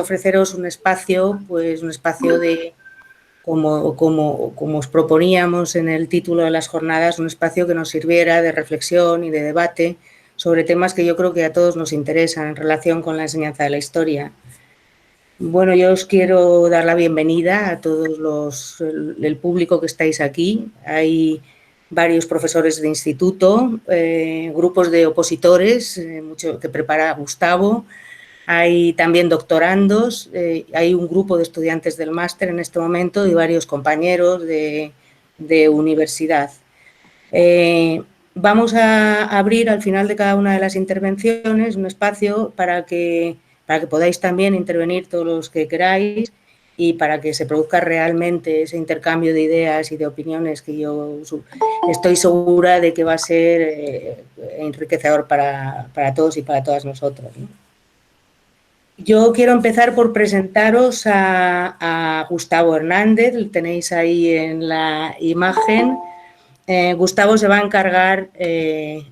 ofreceros un espacio, pues un espacio de, como os proponíamos en el título de las jornadas, un espacio que nos sirviera de reflexión y de debate sobre temas que yo creo que a todos nos interesan en relación con la enseñanza de la historia. Bueno, yo os quiero dar la bienvenida a todos el público que estáis aquí. Hay varios profesores de instituto, grupos de opositores, mucho que prepara Gustavo. Hay también doctorandos, hay un grupo de estudiantes del máster en este momento y varios compañeros de universidad. Vamos a abrir al final de cada una de las intervenciones un espacio para que podáis también intervenir todos los que queráis y para que se produzca realmente ese intercambio de ideas y de opiniones que yo estoy segura de que va a ser enriquecedor para todos y para todas nosotros, ¿no? Yo quiero empezar por presentaros a Gustavo Hernández, lo tenéis ahí en la imagen. Gustavo se va a encargar de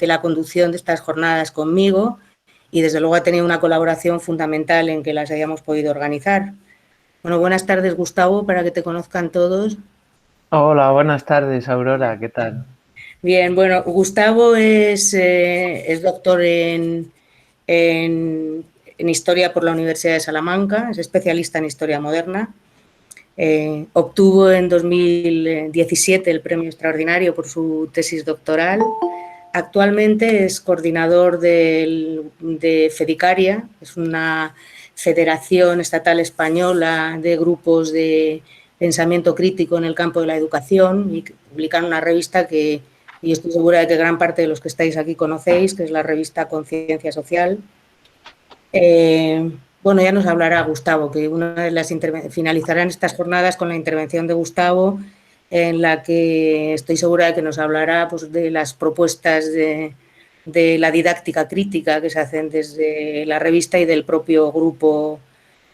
la conducción de estas jornadas conmigo y desde luego ha tenido una colaboración fundamental en que las hayamos podido organizar. Bueno, buenas tardes, Gustavo, para que te conozcan todos. Hola, buenas tardes, Aurora, ¿qué tal? Bien, bueno, Gustavo es doctor en Historia por la Universidad de Salamanca, es especialista en Historia Moderna. Obtuvo en 2017 el premio extraordinario por su tesis doctoral. Actualmente es coordinador de Fedicaria, es una federación estatal española de grupos de pensamiento crítico en el campo de la educación y publican una revista que yo estoy segura de que gran parte de los que estáis aquí conocéis, que es la revista Conciencia Social. Bueno, ya nos hablará Gustavo, que una de las finalizarán estas jornadas con la intervención de Gustavo, en la que estoy segura de que nos hablará pues, de las propuestas de la didáctica crítica que se hacen desde la revista y del propio grupo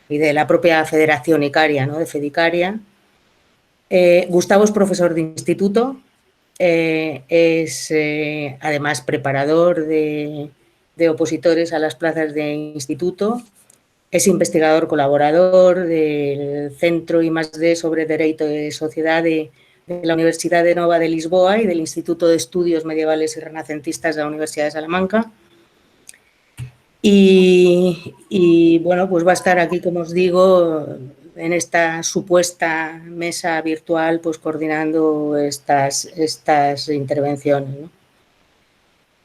y de la propia Federación Icaria, ¿no? De Fedicaria. Gustavo es profesor de instituto, es además preparador de opositores a las plazas de instituto. Es investigador colaborador del Centro I+D sobre Dereito de Sociedade de la Universidad de Nova de Lisboa y del Instituto de Estudios Medievales y Renacentistas de la Universidad de Salamanca. Y bueno, pues va a estar aquí, como os digo, en esta supuesta mesa virtual, pues coordinando estas intervenciones, ¿no?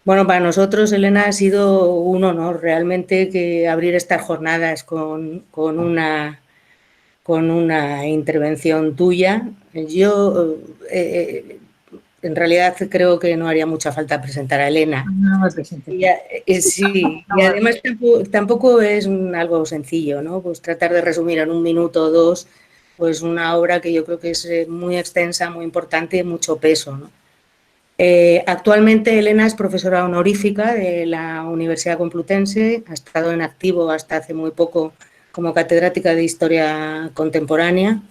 Bueno, para nosotros, Elena, ha sido un honor realmente que abrir estas jornadas con una intervención tuya. Yo, en realidad, creo que no haría mucha falta presentar a Elena. No me presentes. Sí, y además tampoco es algo sencillo, ¿no? Pues tratar de resumir en un minuto o dos, pues una obra que yo creo que es muy extensa, muy importante y mucho peso, ¿no? Actualmente Elena es profesora honorífica de la Universidad Complutense, ha estado en activo hasta hace muy poco como catedrática de Historia Contemporánea.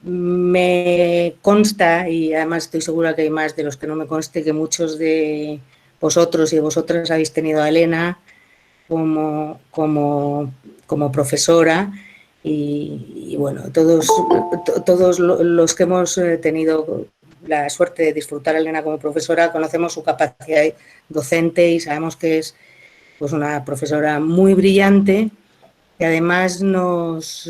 Me consta, y además estoy segura que hay más de los que no me conste, que muchos de vosotros y vosotras habéis tenido a Elena como profesora y bueno, todos los que hemos tenido la suerte de disfrutar a Elena como profesora conocemos su capacidad docente y sabemos que es pues, una profesora muy brillante que además nos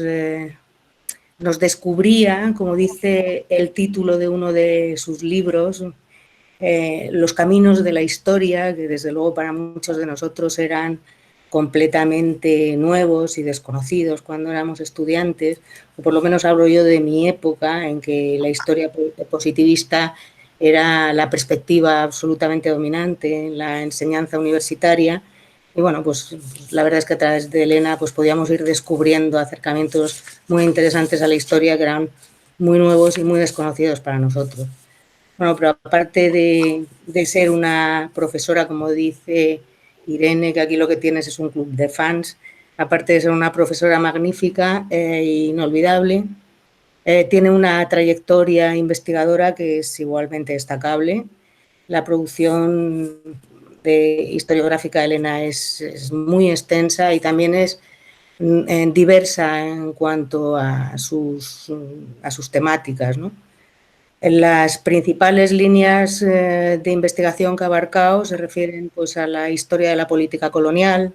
descubría, como dice el título de uno de sus libros, los caminos de la historia, que desde luego para muchos de nosotros eran completamente nuevos y desconocidos cuando éramos estudiantes, o por lo menos hablo yo de mi época en que la historia positivista era la perspectiva absolutamente dominante en la enseñanza universitaria. Y bueno, pues la verdad es que a través de Elena pues podíamos ir descubriendo acercamientos muy interesantes a la historia que eran muy nuevos y muy desconocidos para nosotros. Bueno, pero aparte de ser una profesora, como dice Irene, que aquí lo que tienes es un club de fans, aparte de ser una profesora magnífica e inolvidable, tiene una trayectoria investigadora que es igualmente destacable. La producción historiográfica de Elena es muy extensa y también es diversa en cuanto a sus temáticas, ¿no? Las principales líneas de investigación que ha abarcado se refieren pues, a la historia de la política colonial,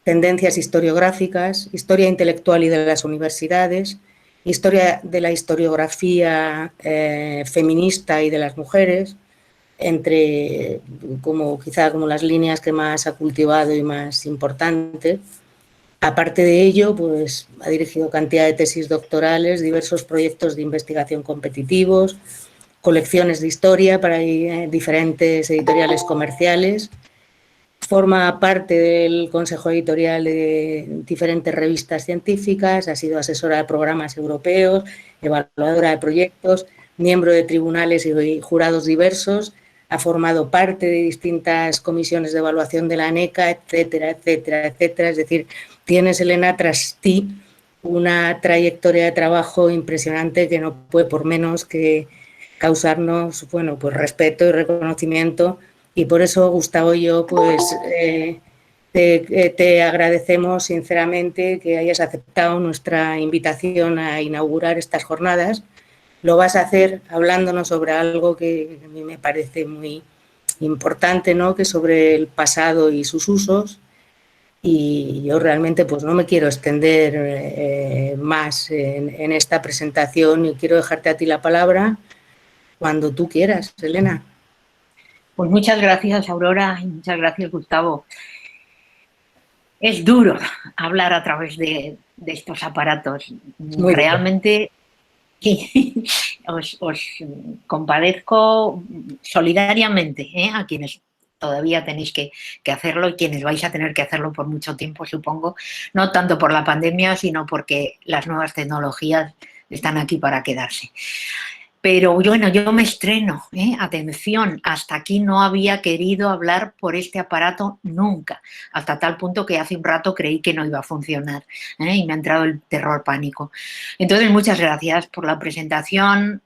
tendencias historiográficas, historia intelectual y de las universidades, historia de la historiografía feminista y de las mujeres, entre quizá como las líneas que más ha cultivado y más importantes. Aparte de ello, pues ha dirigido cantidad de tesis doctorales, diversos proyectos de investigación competitivos, colecciones de historia para diferentes editoriales comerciales. Forma parte del consejo editorial de diferentes revistas científicas, ha sido asesora de programas europeos, evaluadora de proyectos, miembro de tribunales y jurados diversos, ha formado parte de distintas comisiones de evaluación de la ANECA, etcétera, etcétera, etcétera. Es decir, tienes, Elena, tras ti una trayectoria de trabajo impresionante que no puede por menos que causarnos, bueno, pues respeto y reconocimiento. Y por eso, Gustavo y yo, pues te agradecemos sinceramente que hayas aceptado nuestra invitación a inaugurar estas jornadas. Lo vas a hacer hablándonos sobre algo que a mí me parece muy importante, ¿no? Que es sobre el pasado y sus usos. Y yo realmente pues no me quiero extender más en esta presentación y quiero dejarte a ti la palabra cuando tú quieras, Elena. Pues muchas gracias, Aurora, y muchas gracias, Gustavo. Es duro hablar a través de estos aparatos. Muy realmente os compadezco solidariamente a quienes todavía tenéis que hacerlo y quienes vais a tener que hacerlo por mucho tiempo, supongo, no tanto por la pandemia, sino porque las nuevas tecnologías están aquí para quedarse. Pero bueno, yo me estreno, atención, hasta aquí no había querido hablar por este aparato nunca, hasta tal punto que hace un rato creí que no iba a funcionar y me ha entrado el terror pánico. Entonces, muchas gracias por la presentación,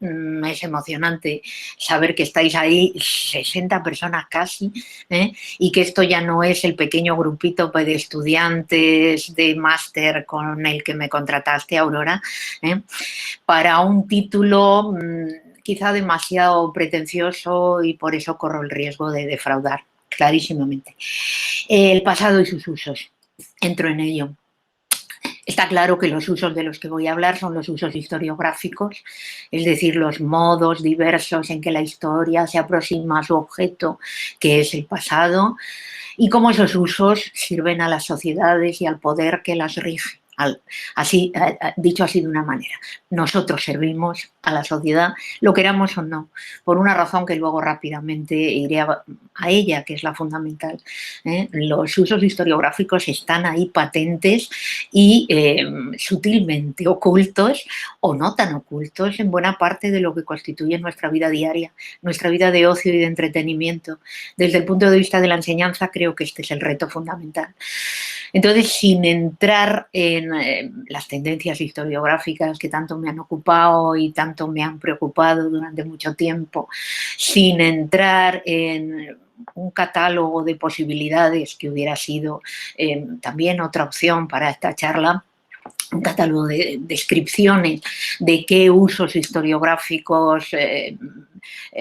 es emocionante saber que estáis ahí, 60 personas casi, y que esto ya no es el pequeño grupito de estudiantes de máster con el que me contrataste, Aurora, para un título quizá demasiado pretencioso y por eso corro el riesgo de defraudar, clarísimamente. El pasado y sus usos, entro en ello. Está claro que los usos de los que voy a hablar son los usos historiográficos, es decir, los modos diversos en que la historia se aproxima a su objeto, que es el pasado, y cómo esos usos sirven a las sociedades y al poder que las rige. Así, dicho así de una manera, nosotros servimos a la sociedad, lo queramos o no, por una razón que luego rápidamente iré a ella, que es la fundamental. Los usos historiográficos están ahí patentes y sutilmente ocultos o no tan ocultos en buena parte de lo que constituye nuestra vida diaria, nuestra vida de ocio y de entretenimiento. Desde el punto de vista de la enseñanza, creo que este es el reto fundamental. Entonces, sin entrar en las tendencias historiográficas que tanto me han ocupado y tanto me han preocupado durante mucho tiempo, sin entrar en un catálogo de posibilidades que hubiera sido también otra opción para esta charla, un catálogo de descripciones de qué usos historiográficos,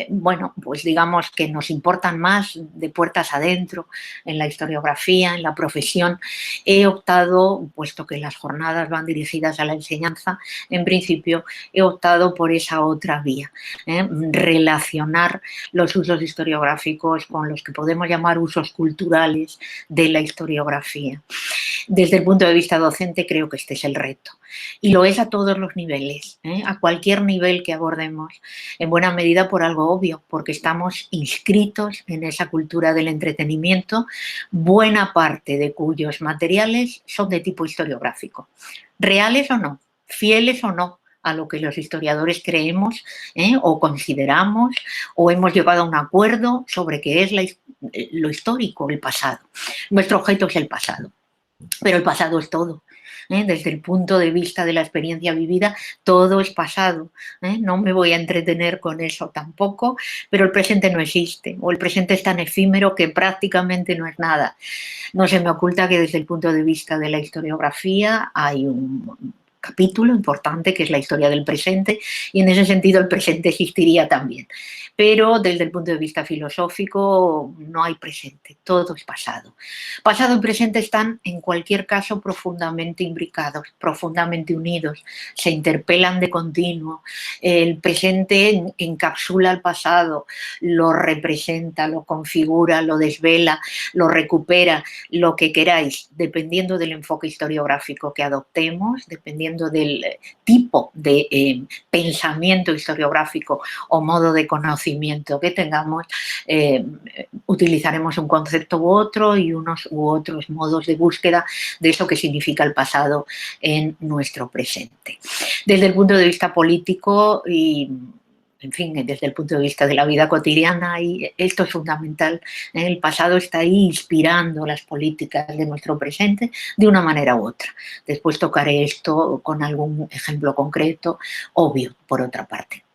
bueno, pues digamos que nos importan más de puertas adentro en la historiografía, en la profesión. He optado, puesto que las jornadas van dirigidas a la enseñanza, en principio he optado por esa otra vía, relacionar los usos historiográficos con los que podemos llamar usos culturales de la historiografía. Desde el punto de vista docente creo que este es el reto y lo es a todos los niveles, a cualquier nivel que abordemos, en buena medida por algo obvio, porque estamos inscritos en esa cultura del entretenimiento, buena parte de cuyos materiales son de tipo historiográfico, reales o no, fieles o no a lo que los historiadores creemos o consideramos o hemos llegado a un acuerdo sobre qué es lo histórico, el pasado. Nuestro objeto es el pasado. Pero el pasado es todo. Desde el punto de vista de la experiencia vivida, todo es pasado. No me voy a entretener con eso tampoco, pero el presente no existe, o el presente es tan efímero que prácticamente no es nada. No se me oculta que desde el punto de vista de la historiografía hay un capítulo importante que es la historia del presente, y en ese sentido el presente existiría también. Pero desde el punto de vista filosófico no hay presente, todo es pasado. Pasado y presente están en cualquier caso profundamente imbricados, profundamente unidos, se interpelan de continuo. El presente encapsula el pasado, lo representa, lo configura, lo desvela, lo recupera, lo que queráis, dependiendo del enfoque historiográfico que adoptemos, dependiendo del tipo de pensamiento historiográfico o modo de conocimiento que tengamos, utilizaremos un concepto u otro y unos u otros modos de búsqueda de eso que significa el pasado en nuestro presente. Desde el punto de vista político y en fin, desde el punto de vista de la vida cotidiana, y esto es fundamental. El pasado está ahí inspirando las políticas de nuestro presente de una manera u otra. Después tocaré esto con algún ejemplo concreto, obvio, por otra parte.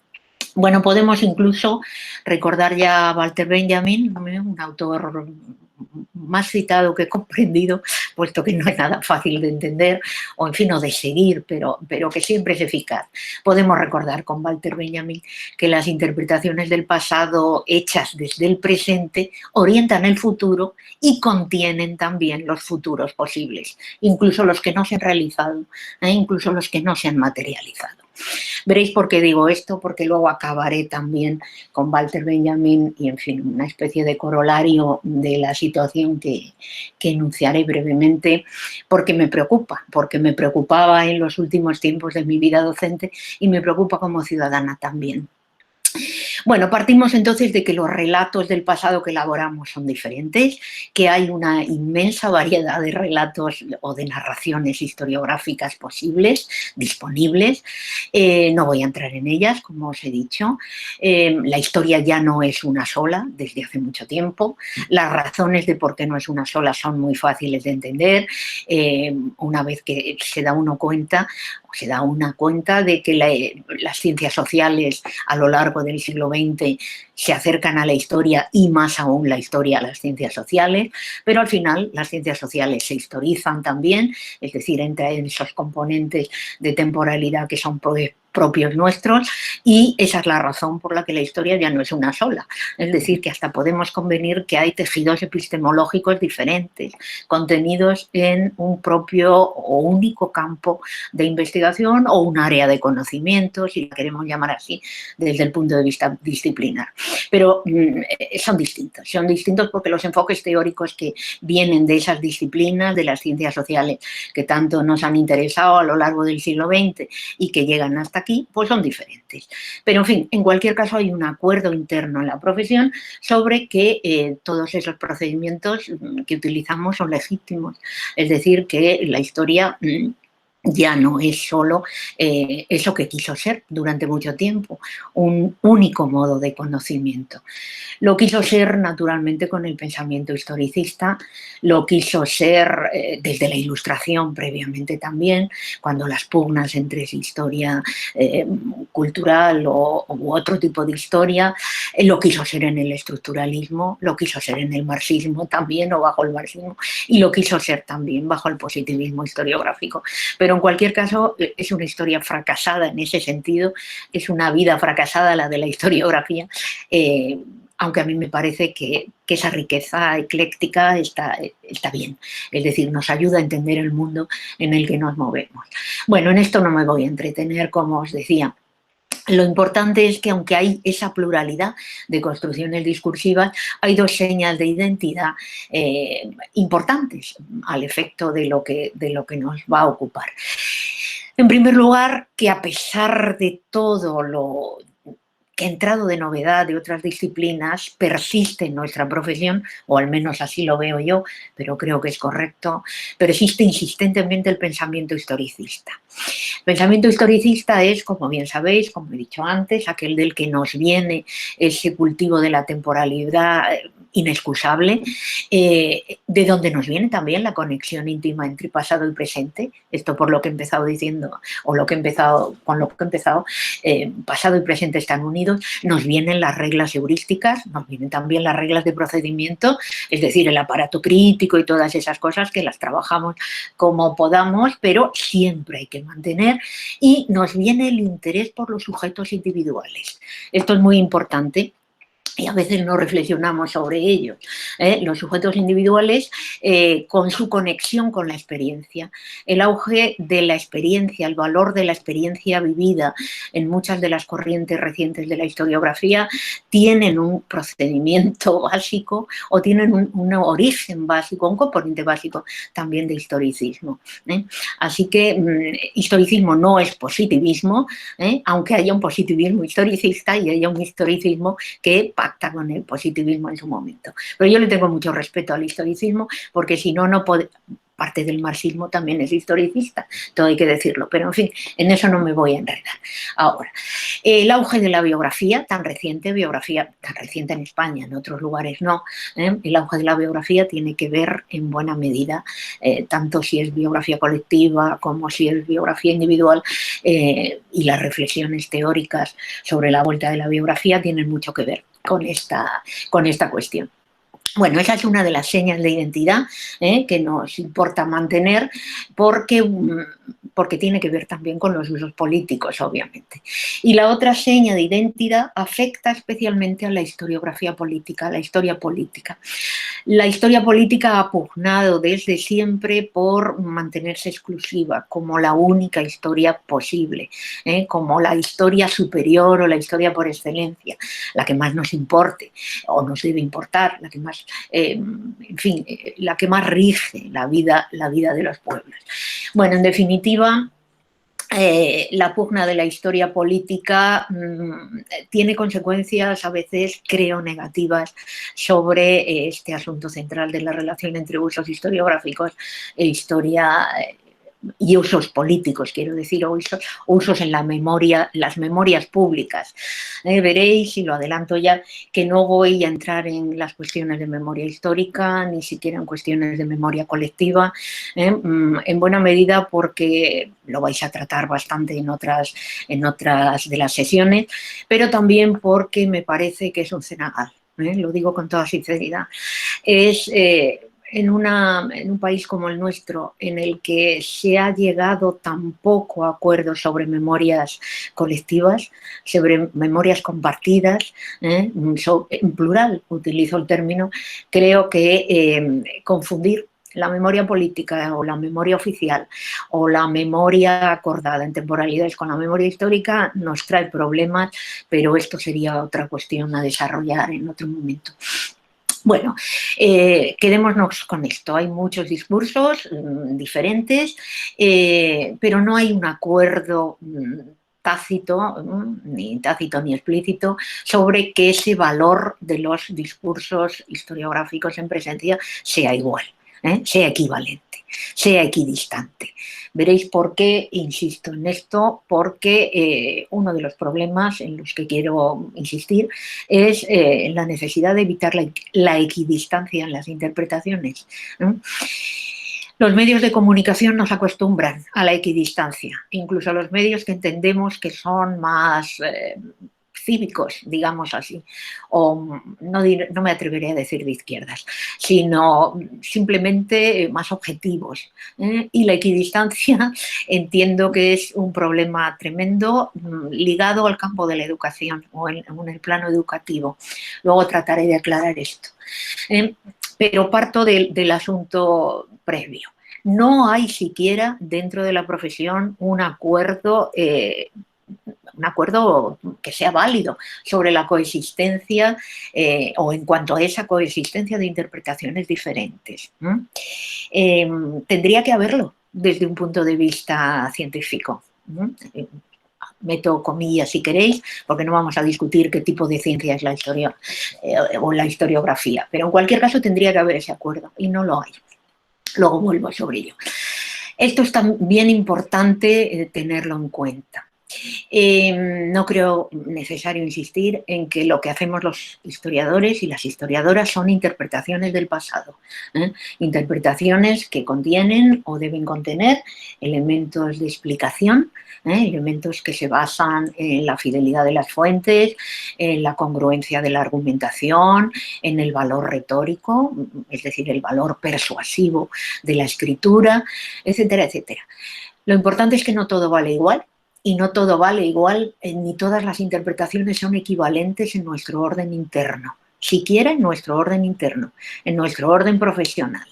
Bueno, podemos incluso recordar ya a Walter Benjamin, un autor más citado que comprendido, puesto que no es nada fácil de entender, o en fin, o de seguir, pero que siempre es eficaz. Podemos recordar con Walter Benjamin que las interpretaciones del pasado hechas desde el presente orientan el futuro y contienen también los futuros posibles, incluso los que no se han realizado, incluso los que no se han materializado. Veréis por qué digo esto, porque luego acabaré también con Walter Benjamin y, en fin, una especie de corolario de la situación que enunciaré brevemente, porque me preocupaba en los últimos tiempos de mi vida docente y me preocupa como ciudadana también. Bueno, partimos entonces de que los relatos del pasado que elaboramos son diferentes, que hay una inmensa variedad de relatos o de narraciones historiográficas posibles, disponibles. No voy a entrar en ellas, como os he dicho. La historia ya no es una sola desde hace mucho tiempo. Las razones de por qué no es una sola son muy fáciles de entender. Una vez que se da una cuenta de que las ciencias sociales a lo largo del siglo XX se acercan a la historia y más aún la historia a las ciencias sociales, pero al final las ciencias sociales se historizan también, es decir, entra en esos componentes de temporalidad que son propios nuestros, y esa es la razón por la que la historia ya no es una sola. Es decir, que hasta podemos convenir que hay tejidos epistemológicos diferentes, contenidos en un propio o único campo de investigación o un área de conocimiento, si la queremos llamar así, desde el punto de vista disciplinar. Pero son distintos porque los enfoques teóricos que vienen de esas disciplinas, de las ciencias sociales, que tanto nos han interesado a lo largo del siglo XX y que llegan hasta aquí, pues son diferentes. Pero, en fin, en cualquier caso hay un acuerdo interno en la profesión sobre que todos esos procedimientos que utilizamos son legítimos. Es decir, que la historia ya no es solo eso que quiso ser durante mucho tiempo, un único modo de conocimiento. Lo quiso ser naturalmente con el pensamiento historicista, lo quiso ser desde la Ilustración previamente también, cuando las pugnas entre historia cultural u otro tipo de historia, lo quiso ser en el estructuralismo, lo quiso ser en el marxismo también o bajo el marxismo, y lo quiso ser también bajo el positivismo historiográfico. Pero en cualquier caso es una historia fracasada en ese sentido, es una vida fracasada la de la historiografía, aunque a mí me parece que esa riqueza ecléctica está bien, es decir, nos ayuda a entender el mundo en el que nos movemos. Bueno, en esto no me voy a entretener, como os decía. Lo importante es que, aunque hay esa pluralidad de construcciones discursivas, hay dos señas de identidad importantes al efecto de lo que nos va a ocupar. En primer lugar, que a pesar de todo lo que ha entrado de novedad de otras disciplinas, persiste en nuestra profesión, o al menos así lo veo yo, pero creo que es correcto, persiste insistentemente el pensamiento historicista. Pensamiento historicista es, como bien sabéis, como he dicho antes, aquel del que nos viene ese cultivo de la temporalidad inexcusable, de donde nos viene también la conexión íntima entre pasado y presente. Esto por lo que he empezado diciendo, o lo que he empezado, con lo que he empezado, pasado y presente están unidos. Nos vienen las reglas heurísticas, nos vienen también las reglas de procedimiento, es decir, el aparato crítico y todas esas cosas que las trabajamos como podamos, pero siempre hay que mantener, y nos viene el interés por los sujetos individuales. Esto es muy importante y a veces no reflexionamos sobre ellos. Los sujetos individuales con su conexión con la experiencia. El auge de la experiencia, el valor de la experiencia vivida en muchas de las corrientes recientes de la historiografía tienen un procedimiento básico o tienen un origen básico, un componente básico también de historicismo. Así que historicismo no es positivismo, aunque haya un positivismo historicista y haya un historicismo que pacta con el positivismo en su momento. Pero yo le tengo mucho respeto al historicismo, porque si no, no puede... Parte del marxismo también es historicista, todo hay que decirlo, pero en fin, en eso no me voy a enredar. Ahora, el auge de la biografía tan reciente en España, en otros lugares no, el auge de la biografía tiene que ver en buena medida, tanto si es biografía colectiva como si es biografía individual, y las reflexiones teóricas sobre la vuelta de la biografía tienen mucho que ver con esta cuestión. Bueno, esa es una de las señas de identidad que nos importa mantener porque tiene que ver también con los usos políticos, obviamente. Y la otra seña de identidad afecta especialmente a la historiografía política, a la historia política. La historia política ha pugnado desde siempre por mantenerse exclusiva como la única historia posible, como la historia superior o la historia por excelencia, la que más nos importe o nos debe importar, la que más, en fin, la que más rige la vida de los pueblos. Bueno, en definitiva, la pugna de la historia política tiene consecuencias a veces, creo, negativas sobre este asunto central de la relación entre usos historiográficos e historia y usos políticos, quiero decir, o usos en la memoria, las memorias públicas. Veréis, y lo adelanto ya, que no voy a entrar en las cuestiones de memoria histórica, ni siquiera en cuestiones de memoria colectiva, en buena medida porque lo vais a tratar bastante en otras de las sesiones, pero también porque me parece que es un cenagal, lo digo con toda sinceridad. Es... en un país como el nuestro, en el que se ha llegado tan poco a acuerdos sobre memorias colectivas, sobre memorias compartidas, en plural utilizo el término, creo que confundir la memoria política o la memoria oficial o la memoria acordada en temporalidades con la memoria histórica nos trae problemas, pero esto sería otra cuestión a desarrollar en otro momento. Bueno, quedémonos con esto. Hay muchos discursos diferentes, pero no hay un acuerdo tácito ni explícito sobre que ese valor de los discursos historiográficos en presencia sea igual, sea equivalente, sea equidistante. Veréis por qué insisto en esto, porque uno de los problemas en los que quiero insistir es la necesidad de evitar la equidistancia en las interpretaciones. Los medios de comunicación nos acostumbran a la equidistancia, incluso los medios que entendemos que son más cívicos, digamos así, o no me atreveré a decir de izquierdas, sino simplemente más objetivos. Y la equidistancia entiendo que es un problema tremendo ligado al campo de la educación o en el plano educativo. Luego trataré de aclarar esto. Pero parto del asunto previo. No hay siquiera dentro de la profesión un acuerdo que sea válido sobre la coexistencia o en cuanto a esa coexistencia de interpretaciones diferentes. Tendría que haberlo desde un punto de vista científico. Meto comillas si queréis, porque no vamos a discutir qué tipo de ciencia es la historia o la historiografía, pero en cualquier caso tendría que haber ese acuerdo y no lo hay. Luego vuelvo sobre ello. Esto es también importante tenerlo en cuenta. No creo necesario insistir en que lo que hacemos los historiadores y las historiadoras son interpretaciones del pasado, interpretaciones que contienen o deben contener elementos de explicación, elementos que se basan en la fidelidad de las fuentes, en la congruencia de la argumentación, en el valor retórico, es decir, el valor persuasivo de la escritura, etcétera, etcétera. Lo importante es que no todo vale igual. Y no todo vale igual, ni todas las interpretaciones son equivalentes en nuestro orden interno, siquiera en nuestro orden interno, en nuestro orden profesional.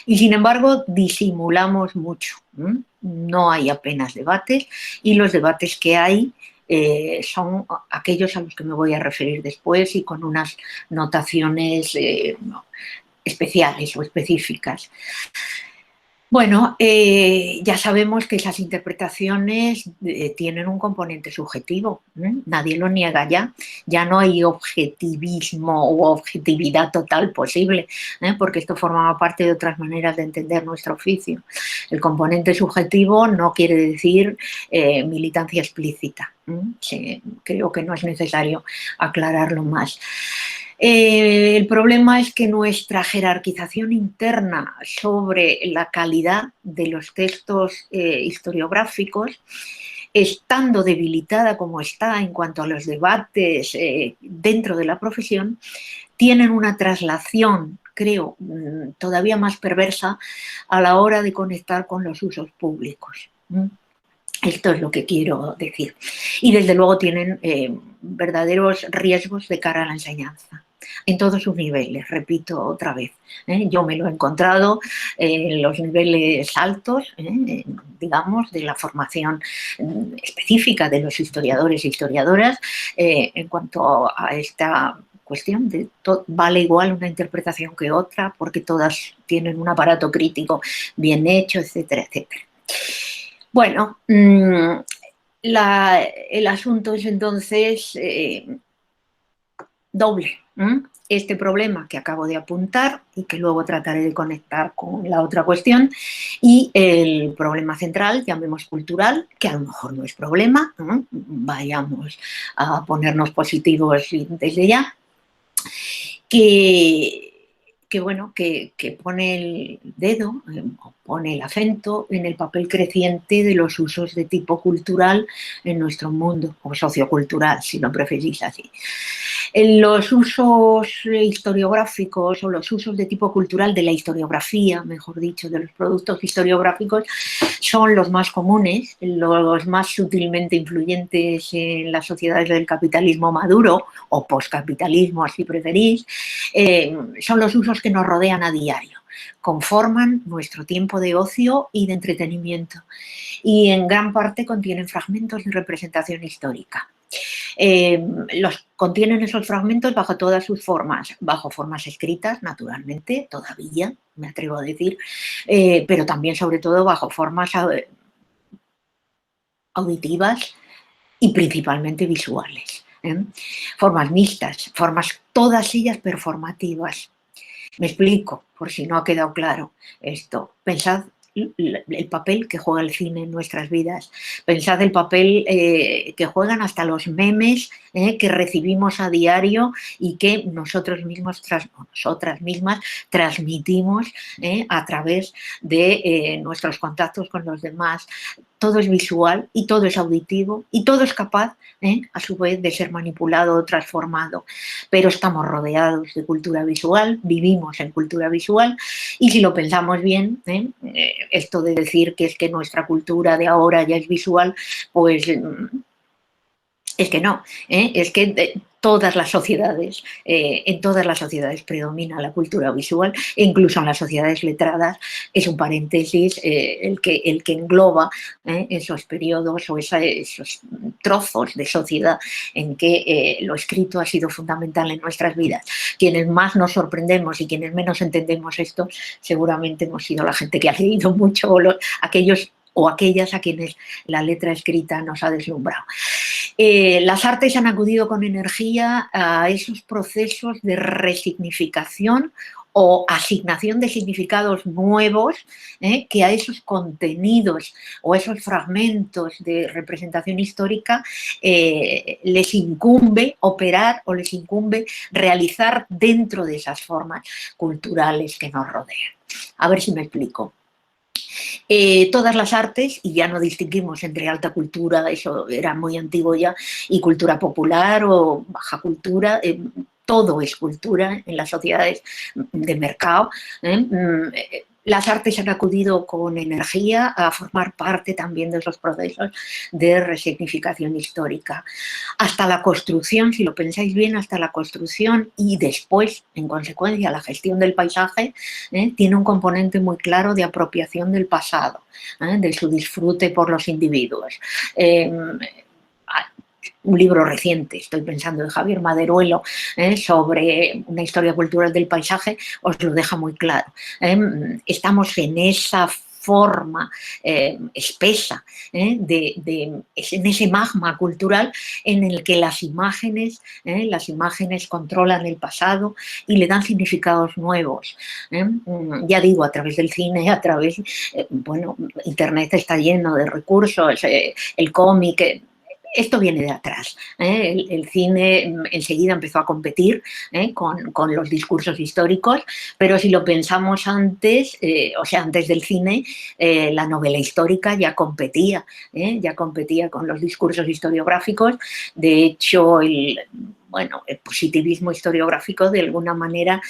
Y sin embargo, disimulamos mucho, no hay apenas debates, y los debates que hay son aquellos a los que me voy a referir después y con unas notaciones especiales o específicas. Bueno, ya sabemos que esas interpretaciones tienen un componente subjetivo, nadie lo niega ya no hay objetivismo u objetividad total posible, porque esto formaba parte de otras maneras de entender nuestro oficio. El componente subjetivo no quiere decir militancia explícita, sí, creo que no es necesario aclararlo más. El problema es que nuestra jerarquización interna sobre la calidad de los textos historiográficos, estando debilitada como está en cuanto a los debates dentro de la profesión, tienen una traslación, creo, todavía más perversa a la hora de conectar con los usos públicos. Esto es lo que quiero decir. Y desde luego tienen verdaderos riesgos de cara a la enseñanza, en todos sus niveles, repito otra vez. Yo me lo he encontrado en los niveles altos, digamos, de la formación específica de los historiadores e historiadoras, en cuanto a esta cuestión de vale igual una interpretación que otra, porque todas tienen un aparato crítico bien hecho, etcétera, etcétera. Bueno, el asunto es entonces doble. Este problema que acabo de apuntar y que luego trataré de conectar con la otra cuestión, y el problema central, llamemos cultural, que a lo mejor no es problema, vayamos a ponernos positivos desde ya, que pone el dedo, pone el acento en el papel creciente de los usos de tipo cultural en nuestro mundo, o sociocultural, si lo preferís así. Los usos historiográficos o los usos de tipo cultural de la historiografía, mejor dicho, de los productos historiográficos, son los más comunes, los más sutilmente influyentes en las sociedades del capitalismo maduro o poscapitalismo, si preferís. Son los usos que nos rodean a diario, conforman nuestro tiempo de ocio y de entretenimiento, y en gran parte contienen fragmentos de representación histórica. Contienen esos fragmentos bajo todas sus formas, bajo formas escritas, naturalmente, todavía, me atrevo a decir, pero también, sobre todo, bajo formas auditivas y principalmente visuales. Formas mixtas, formas todas ellas performativas. Me explico, por si no ha quedado claro esto. Pensad el papel que juega el cine en nuestras vidas. Pensad el papel que juegan hasta los memes que recibimos a diario y que nosotros mismos, nosotras mismas, transmitimos a través de nuestros contactos con los demás. Todo es visual y todo es auditivo y todo es capaz, a su vez, de ser manipulado o transformado. Pero estamos rodeados de cultura visual, vivimos en cultura visual, y si lo pensamos bien, esto de decir que es que nuestra cultura de ahora ya es visual, pues es que no, es que todas las sociedades, en todas las sociedades predomina la cultura visual, e incluso en las sociedades letradas es un paréntesis el que engloba esos periodos o esos trozos de sociedad en que lo escrito ha sido fundamental en nuestras vidas. Quienes más nos sorprendemos y quienes menos entendemos esto, seguramente hemos sido la gente que ha leído mucho, o aquellos o aquellas a quienes la letra escrita nos ha deslumbrado. Las artes han acudido con energía a esos procesos de resignificación o asignación de significados nuevos que a esos contenidos o esos fragmentos de representación histórica les incumbe operar o les incumbe realizar dentro de esas formas culturales que nos rodean. A ver si me explico. Todas las artes, y ya no distinguimos entre alta cultura, eso era muy antiguo ya, y cultura popular o baja cultura, todo es cultura en las sociedades de mercado. Las artes han acudido con energía a formar parte también de esos procesos de resignificación histórica. Hasta la construcción, si lo pensáis bien, hasta la construcción y después, en consecuencia, la gestión del paisaje, tiene un componente muy claro de apropiación del pasado, de su disfrute por los individuos. Un libro reciente, estoy pensando, de Javier Maderuelo, sobre una historia cultural del paisaje, os lo deja muy claro. Estamos en esa forma espesa, en ese magma cultural en el que las imágenes controlan el pasado y le dan significados nuevos. Ya digo, a través del cine, a través, bueno, Internet está lleno de recursos, el cómic. Esto viene de atrás. El cine enseguida empezó a competir con los discursos históricos, pero si lo pensamos antes, o sea, antes del cine, la novela histórica ya competía con los discursos historiográficos. De hecho, el positivismo historiográfico de alguna manera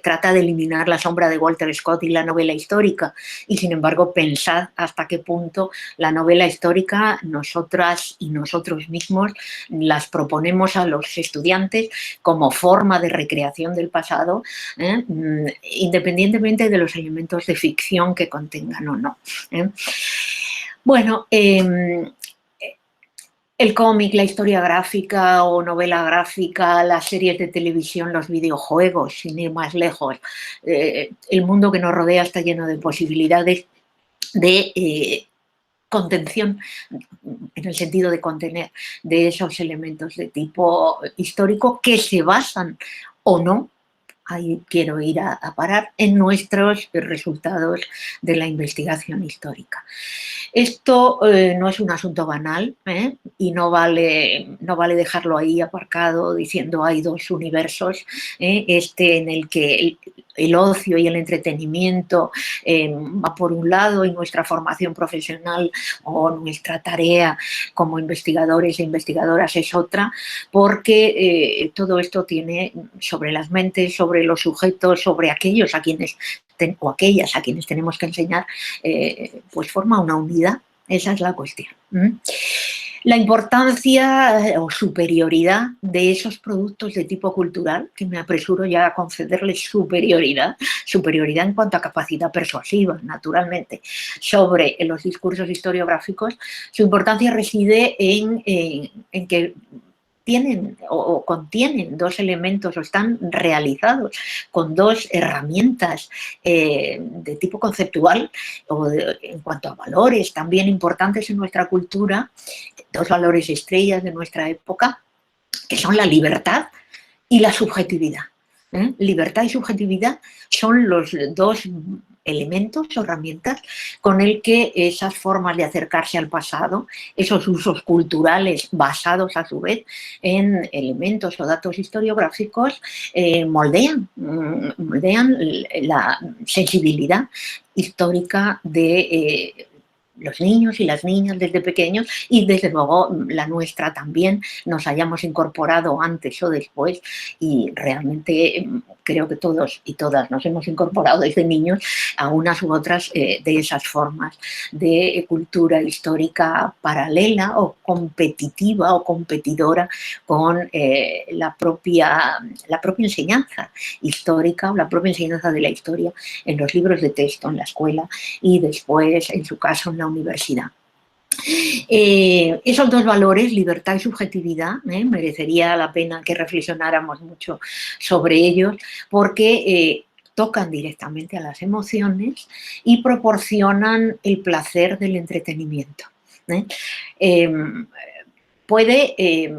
trata de eliminar la sombra de Walter Scott y la novela histórica, y sin embargo pensad hasta qué punto la novela histórica nosotras y nosotros mismos las proponemos a los estudiantes como forma de recreación del pasado, independientemente de los elementos de ficción que contengan o no. Bueno, el cómic, la historia gráfica o novela gráfica, las series de televisión, los videojuegos, sin ir más lejos. El mundo que nos rodea está lleno de posibilidades de contención, en el sentido de contener, de esos elementos de tipo histórico que se basan o no, ahí quiero ir a parar, en nuestros resultados de la investigación histórica. Esto no es un asunto banal, y no vale dejarlo ahí aparcado diciendo hay dos universos, en el que el ocio y el entretenimiento va por un lado y nuestra formación profesional o nuestra tarea como investigadores e investigadoras es otra, porque todo esto tiene sobre las mentes, sobre los sujetos, sobre aquellos a quienes o aquellas a quienes tenemos que enseñar, pues forma una unidad. Esa es la cuestión. La importancia o superioridad de esos productos de tipo cultural, que me apresuro ya a concederles superioridad en cuanto a capacidad persuasiva, naturalmente, sobre los discursos historiográficos, su importancia reside en que tienen o contienen dos elementos o están realizados con dos herramientas de tipo conceptual o en cuanto a valores también importantes en nuestra cultura, dos valores estrellas de nuestra época, que son la libertad y la subjetividad. Libertad y subjetividad son los dos elementos o herramientas con el que esas formas de acercarse al pasado, esos usos culturales basados a su vez en elementos o datos historiográficos, moldean la sensibilidad histórica de los niños y las niñas desde pequeños, y desde luego la nuestra también, nos hayamos incorporado antes o después, y realmente creo que todos y todas nos hemos incorporado desde niños a unas u otras de esas formas de cultura histórica paralela o competitiva o competidora con la propia enseñanza histórica o la propia enseñanza de la historia en los libros de texto, en la escuela y después, en su caso, en la universidad. Esos dos valores, libertad y subjetividad, merecería la pena que reflexionáramos mucho sobre ellos, porque tocan directamente a las emociones y proporcionan el placer del entretenimiento. Puede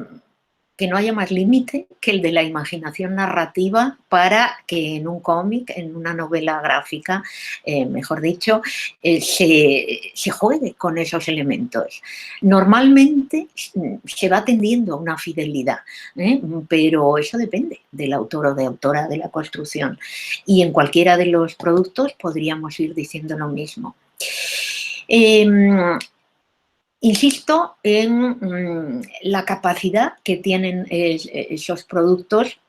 que no haya más límite que el de la imaginación narrativa para que en un cómic, en una novela gráfica, mejor dicho, se juegue con esos elementos. Normalmente se va tendiendo a una fidelidad, pero eso depende del autor o de autora de la construcción. Y en cualquiera de los productos podríamos ir diciendo lo mismo. Insisto en la capacidad que tienen esos productos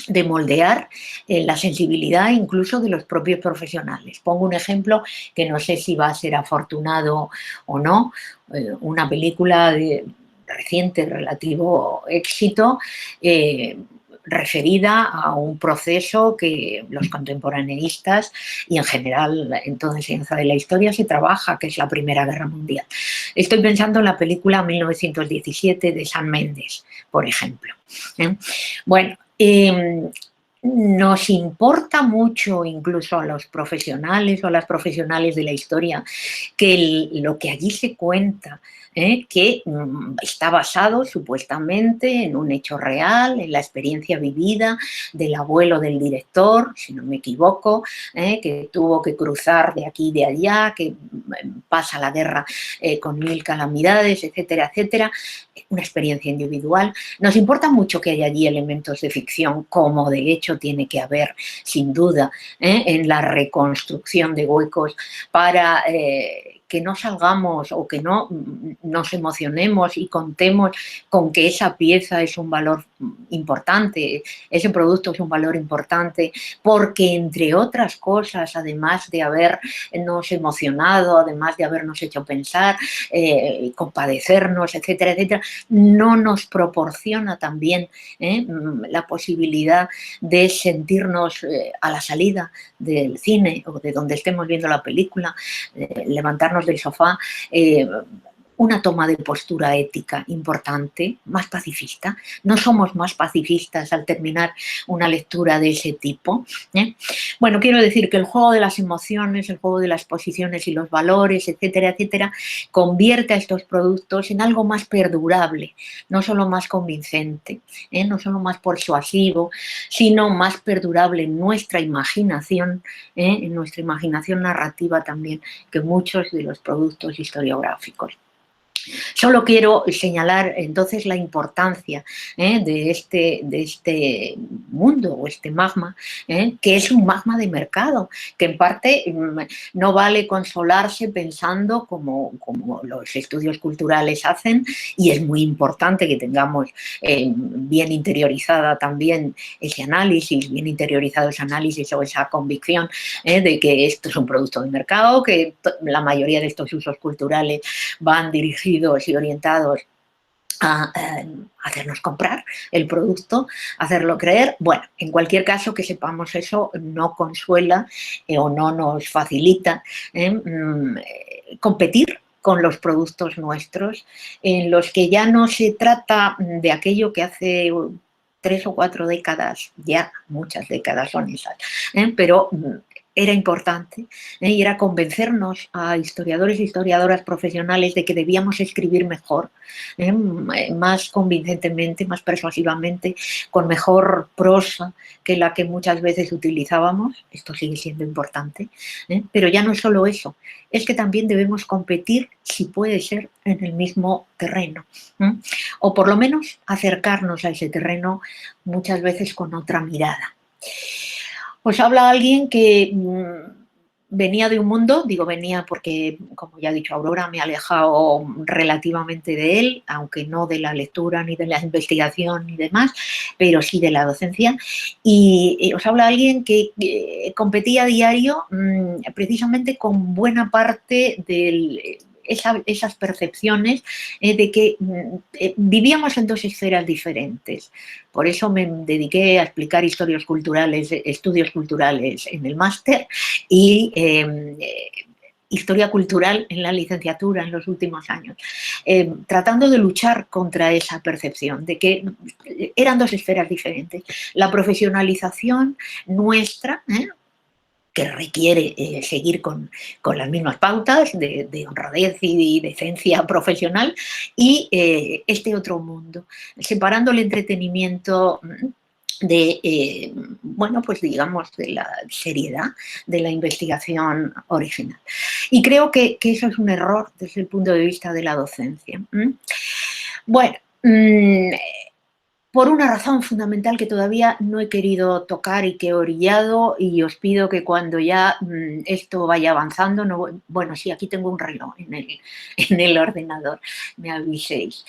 de moldear la sensibilidad incluso de los propios profesionales. Pongo un ejemplo que no sé si va a ser afortunado o no, una película de reciente relativo éxito, referida a un proceso que los contemporaneistas y en general en toda enseñanza de la historia se trabaja, que es la Primera Guerra Mundial. Estoy pensando en la película 1917 de Sam Mendes, por ejemplo. Bueno, nos importa mucho incluso a los profesionales o a las profesionales de la historia que lo que allí se cuenta, que está basado supuestamente en un hecho real, en la experiencia vivida del abuelo del director, si no me equivoco, que tuvo que cruzar de aquí y de allá, que pasa la guerra con 1000 calamidades, etcétera, etcétera, una experiencia individual. Nos importa mucho que haya allí elementos de ficción, como de hecho tiene que haber, sin duda, en la reconstrucción de huecos para que no salgamos o que no nos emocionemos y contemos con que esa pieza es un valor importante, ese producto es un valor importante, porque entre otras cosas, además de habernos emocionado, además de habernos hecho pensar, compadecernos, etcétera, etcétera, no nos proporciona también la posibilidad de sentirnos a la salida del cine o de donde estemos viendo la película, levantarnos del sofá, una toma de postura ética importante, más pacifista. No somos más pacifistas al terminar una lectura de ese tipo. Bueno, quiero decir que el juego de las emociones, el juego de las posiciones y los valores, etcétera, etcétera, convierte a estos productos en algo más perdurable, no solo más convincente, no solo más persuasivo, sino más perdurable en nuestra imaginación narrativa también, que muchos de los productos historiográficos. Solo quiero señalar entonces la importancia de este mundo o este magma, que es un magma de mercado, que en parte no vale consolarse pensando como los estudios culturales hacen, y es muy importante que tengamos bien interiorizada también ese análisis, bien interiorizado ese análisis o esa convicción de que esto es un producto de mercado, que la mayoría de estos usos culturales van dirigidos y orientados a hacernos comprar el producto, hacerlo creer. Bueno, en cualquier caso, que sepamos eso no consuela o no nos facilita competir con los productos nuestros, en los que ya no se trata de aquello que hace 3 o 4 décadas, ya muchas décadas son esas, pero era importante y era convencernos a historiadores e historiadoras profesionales de que debíamos escribir mejor, más convincentemente, más persuasivamente, con mejor prosa que la que muchas veces utilizábamos. Esto sigue siendo importante, pero ya no es solo eso, es que también debemos competir, si puede ser, en el mismo terreno, o por lo menos acercarnos a ese terreno muchas veces con otra mirada. Os habla alguien que venía de un mundo, digo venía porque, como ya ha dicho Aurora, me he alejado relativamente de él, aunque no de la lectura, ni de la investigación, ni demás, pero sí de la docencia. Y os habla alguien que competía a diario precisamente con buena parte de esas percepciones de que vivíamos en 2 esferas diferentes. Por eso me dediqué a explicar estudios culturales en el máster y historia cultural en la licenciatura en los últimos años, tratando de luchar contra esa percepción de que eran 2 esferas diferentes. La profesionalización nuestra, que requiere seguir con las mismas pautas de honradez y decencia profesional, y este otro mundo, separando el entretenimiento de, bueno, pues digamos, de la seriedad de la investigación original. Y creo que eso es un error desde el punto de vista de la docencia. Bueno, por una razón fundamental que todavía no he querido tocar y que he orillado, y os pido que cuando ya esto vaya avanzando, no, bueno, sí, aquí tengo un reloj en el ordenador, me aviséis.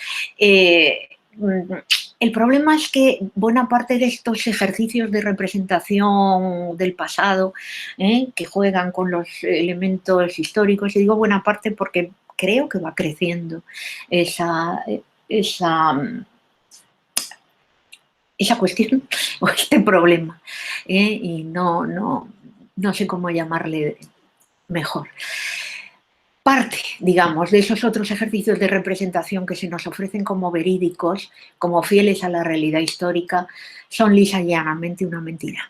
El problema es que buena parte de estos ejercicios de representación del pasado, que juegan con los elementos históricos, y digo buena parte porque creo que va creciendo esa cuestión o este problema, y no sé cómo llamarle mejor. Parte, digamos, de esos otros ejercicios de representación que se nos ofrecen como verídicos, como fieles a la realidad histórica, son lisa y llanamente una mentira.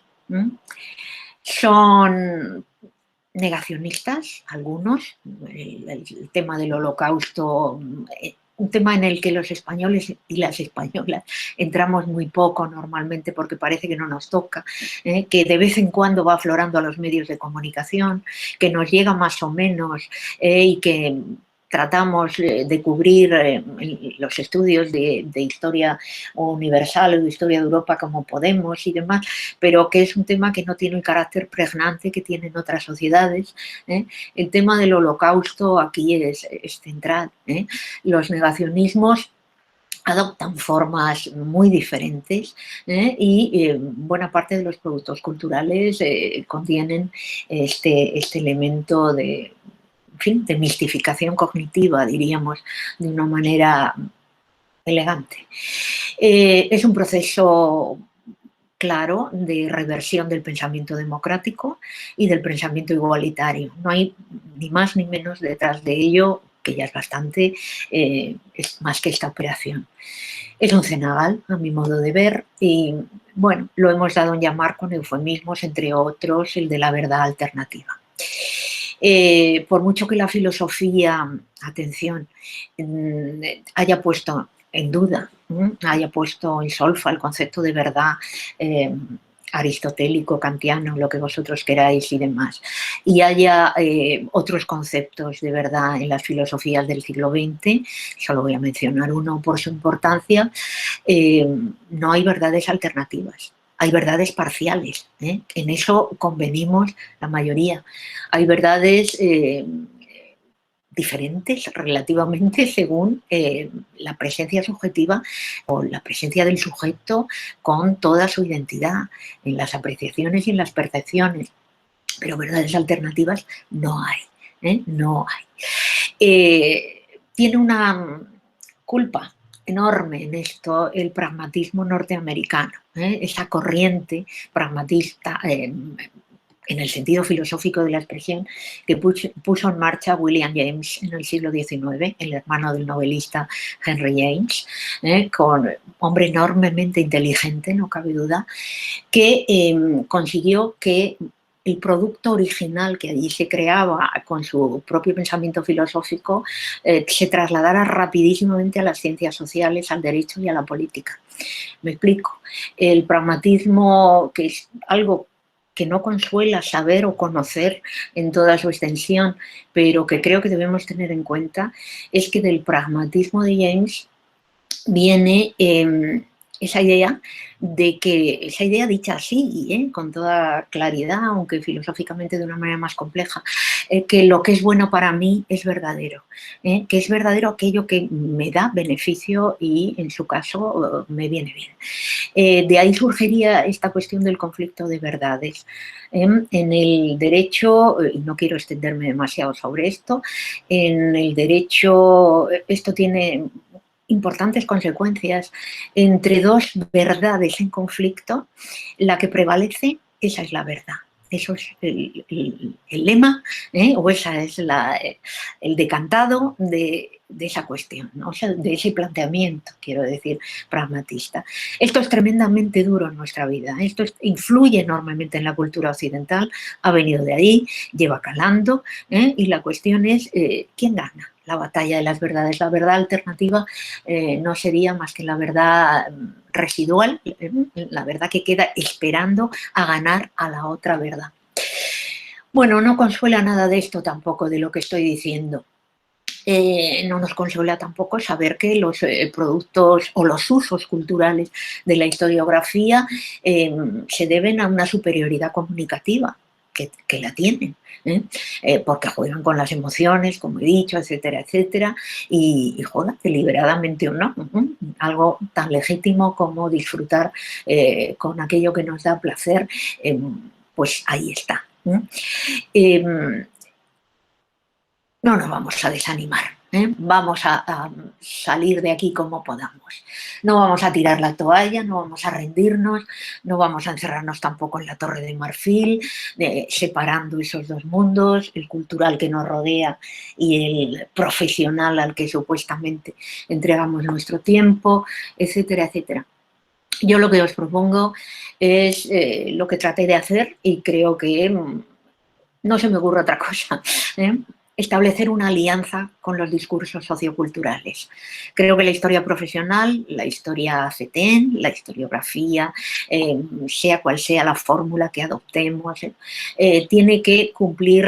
Son negacionistas, algunos, el tema del Holocausto, un tema en el que los españoles y las españolas entramos muy poco normalmente porque parece que no nos toca, que de vez en cuando va aflorando a los medios de comunicación, que nos llega más o menos, y que tratamos de cubrir los estudios de historia universal o de historia de Europa como podemos y demás, pero que es un tema que no tiene el carácter pregnante que tienen otras sociedades. El tema del Holocausto aquí es central. Los negacionismos adoptan formas muy diferentes, y buena parte de los productos culturales contienen este elemento de, en fin, de mistificación cognitiva, diríamos, de una manera elegante. Es un proceso claro de reversión del pensamiento democrático y del pensamiento igualitario. No hay ni más ni menos detrás de ello, que ya es bastante, es más que esta operación. Es un cenagal, a mi modo de ver, y bueno, lo hemos dado en llamar con eufemismos, entre otros, el de la verdad alternativa. Por mucho que la filosofía, atención, haya puesto en duda, haya puesto en solfa el concepto de verdad aristotélico, kantiano, lo que vosotros queráis y demás, y haya otros conceptos de verdad en las filosofías del siglo XX, solo voy a mencionar uno por su importancia, no hay verdades alternativas. Hay verdades parciales, en eso convenimos la mayoría. Hay verdades diferentes relativamente según la presencia subjetiva o la presencia del sujeto con toda su identidad en las apreciaciones y en las percepciones. Pero verdades alternativas no hay, no hay. Tiene una culpa enorme en esto el pragmatismo norteamericano, esa corriente pragmatista en el sentido filosófico de la expresión que puso en marcha William James en el siglo XIX, el hermano del novelista Henry James, hombre enormemente inteligente, no cabe duda, que consiguió que el producto original que allí se creaba con su propio pensamiento filosófico se trasladara rapidísimamente a las ciencias sociales, al derecho y a la política. Me explico. El pragmatismo, que es algo que no consuela saber o conocer en toda su extensión, pero que creo que debemos tener en cuenta, es que del pragmatismo de James viene esa idea dicha así, con toda claridad, aunque filosóficamente de una manera más compleja, que lo que es bueno para mí es verdadero, que es verdadero aquello que me da beneficio y, en su caso, me viene bien. De ahí surgiría esta cuestión del conflicto de verdades. En el derecho, y no quiero extenderme demasiado sobre esto, en el derecho esto tiene importantes consecuencias. Entre dos verdades en conflicto, la que prevalece, esa es la verdad. Eso es el lema, o esa es el decantado de esa cuestión, ¿no? O sea, de ese planteamiento, quiero decir, pragmatista. Esto es tremendamente duro en nuestra vida, esto influye enormemente en la cultura occidental, ha venido de ahí, lleva calando, y la cuestión es ¿quién gana? La batalla de las verdades. La verdad alternativa no sería más que la verdad residual, la verdad que queda esperando a ganar a la otra verdad. Bueno, no consuela nada de esto tampoco, de lo que estoy diciendo. No nos consuela tampoco saber que los productos o los usos culturales de la historiografía se deben a una superioridad comunicativa, que la tienen, porque juegan con las emociones, como he dicho, etcétera, etcétera, y juegan deliberadamente o no, algo tan legítimo como disfrutar con aquello que nos da placer, pues ahí está. No nos vamos a desanimar, vamos a salir de aquí como podamos. No vamos a tirar la toalla, no vamos a rendirnos, no vamos a encerrarnos tampoco en la Torre de Marfil, separando esos dos mundos, el cultural que nos rodea y el profesional al que supuestamente entregamos nuestro tiempo, etcétera, etcétera. Yo lo que os propongo es lo que traté de hacer y creo que no se me ocurre otra cosa, establecer una alianza con los discursos socioculturales. Creo que la historia profesional, la historia CETEN, la historiografía, sea cual sea la fórmula que adoptemos, tiene que cumplir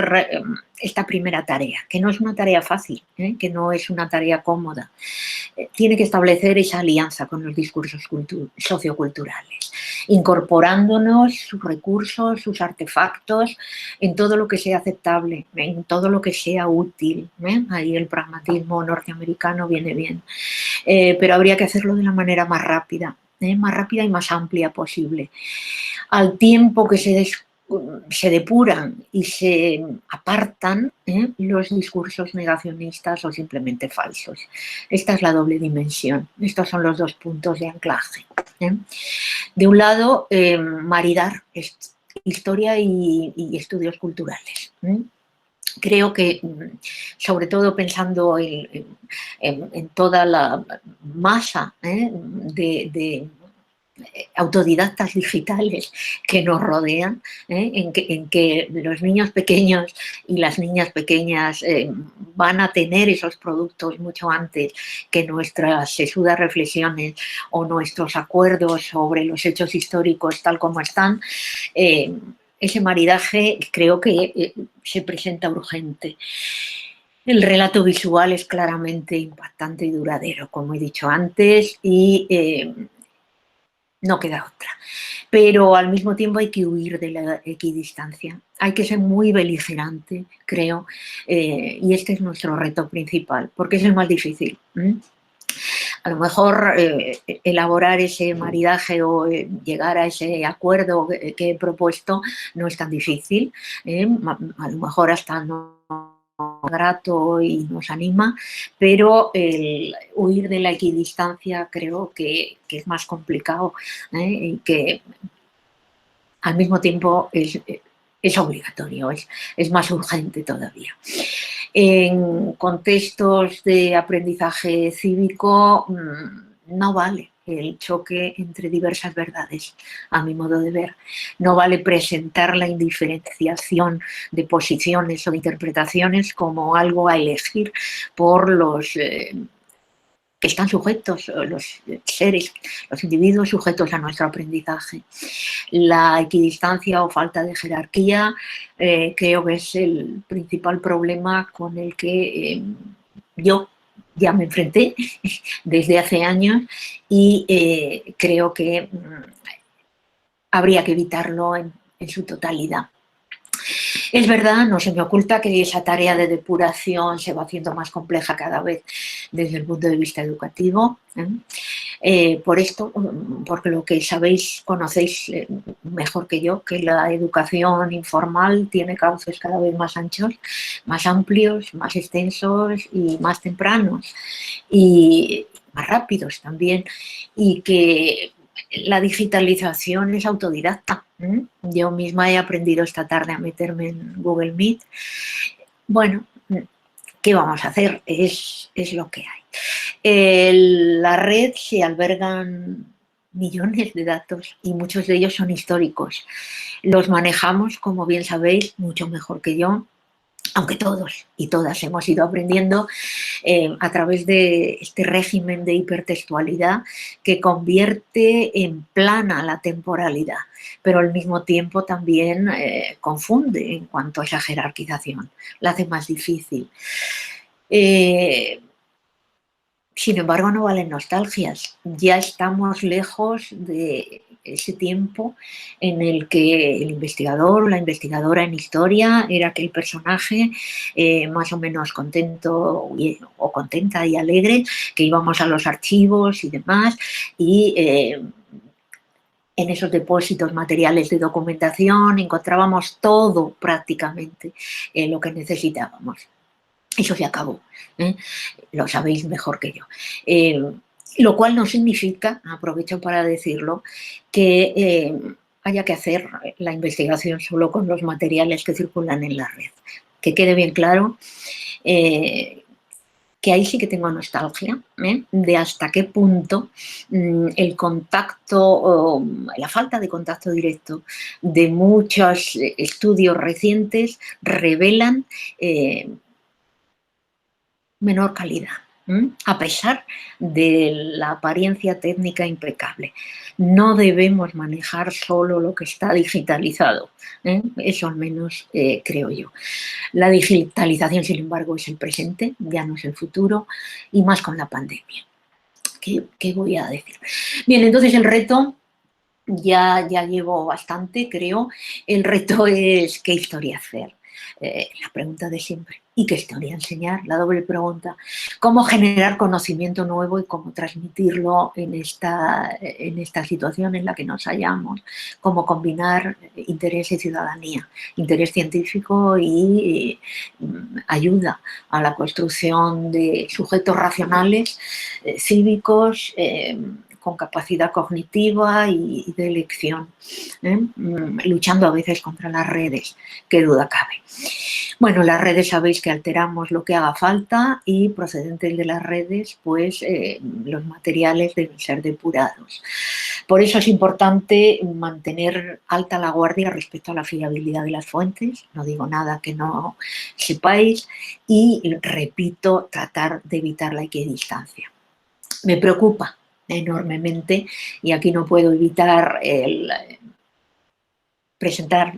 esta primera tarea, que no es una tarea fácil, que no es una tarea cómoda. Tiene que establecer esa alianza con los discursos socioculturales, incorporándonos sus recursos, sus artefactos, en todo lo que sea aceptable, en todo lo que sea útil. Ahí el pragmatismo norteamericano viene bien. Pero habría que hacerlo de la manera más rápida y más amplia posible. Al tiempo que se depuran y se apartan los discursos negacionistas o simplemente falsos. Esta es la doble dimensión. Estos son los dos puntos de anclaje. De un lado, maridar historia y estudios culturales. Creo que, sobre todo pensando en toda la masa de autodidactas digitales que nos rodean, en que los niños pequeños y las niñas pequeñas van a tener esos productos mucho antes que nuestras sesudas reflexiones o nuestros acuerdos sobre los hechos históricos tal como están. Ese maridaje creo que se presenta urgente. El relato visual es claramente impactante y duradero, como he dicho antes, y no queda otra. Pero al mismo tiempo hay que huir de la equidistancia. Hay que ser muy beligerante, creo, y este es nuestro reto principal, porque es el más difícil. A lo mejor elaborar ese maridaje o llegar a ese acuerdo que he propuesto no es tan difícil, a lo mejor hasta no grato y nos anima, pero el huir de la equidistancia creo que es más complicado y que al mismo tiempo es obligatorio, es más urgente todavía. En contextos de aprendizaje cívico no vale el choque entre diversas verdades, a mi modo de ver. No vale presentar la indiferenciación de posiciones o de interpretaciones como algo a elegir por los que están sujetos, los seres, los individuos sujetos a nuestro aprendizaje. La equidistancia o falta de jerarquía creo que es el principal problema con el que yo ya me enfrenté desde hace años y creo que habría que evitarlo en su totalidad. Es verdad, no se me oculta que esa tarea de depuración se va haciendo más compleja cada vez desde el punto de vista educativo. Por esto, porque lo que sabéis, conocéis mejor que yo, que la educación informal tiene cauces cada vez más anchos, más amplios, más extensos y más tempranos y más rápidos también, y que La digitalización es autodidacta. Yo misma he aprendido esta tarde a meterme en Google Meet. Bueno, ¿qué vamos a hacer? Es lo que hay. La red se albergan millones de datos y muchos de ellos son históricos. Los manejamos, como bien sabéis, mucho mejor que yo, aunque todos y todas hemos ido aprendiendo a través de este régimen de hipertextualidad que convierte en plana la temporalidad, pero al mismo tiempo también confunde en cuanto a esa jerarquización, la hace más difícil. Sin embargo, no valen nostalgias. Ya estamos lejos de ese tiempo en el que el investigador o la investigadora en historia era aquel personaje más o menos contento o contenta y alegre, que íbamos a los archivos y demás, y en esos depósitos materiales de documentación encontrábamos todo prácticamente lo que necesitábamos. Eso se acabó, ¿eh? Lo sabéis mejor que yo. Lo cual no significa, aprovecho para decirlo, que haya que hacer la investigación solo con los materiales que circulan en la red. Que quede bien claro que ahí sí que tengo nostalgia, de hasta qué punto el contacto, la falta de contacto directo de muchos estudios recientes revelan menor calidad, a pesar de la apariencia técnica impecable. No debemos manejar solo lo que está digitalizado, eso al menos creo yo. La digitalización, sin embargo, es el presente, ya no es el futuro, y más con la pandemia. ¿Qué voy a decir? Bien, entonces el reto, ya llevo bastante, creo, el reto es ¿qué historia hacer? La pregunta de siempre. ¿Y qué historia enseñar? La doble pregunta. ¿Cómo generar conocimiento nuevo y cómo transmitirlo en esta situación en la que nos hallamos? ¿Cómo combinar interés y ciudadanía? Interés científico y ayuda a la construcción de sujetos racionales, cívicos, con capacidad cognitiva y de elección, luchando a veces contra las redes, qué duda cabe. Bueno, las redes sabéis que alteramos lo que haga falta y procedentes de las redes, pues los materiales deben ser depurados. Por eso es importante mantener alta la guardia respecto a la fiabilidad de las fuentes, no digo nada que no sepáis, y repito, tratar de evitar la equidistancia. Me preocupa enormemente, y aquí no puedo evitar presentar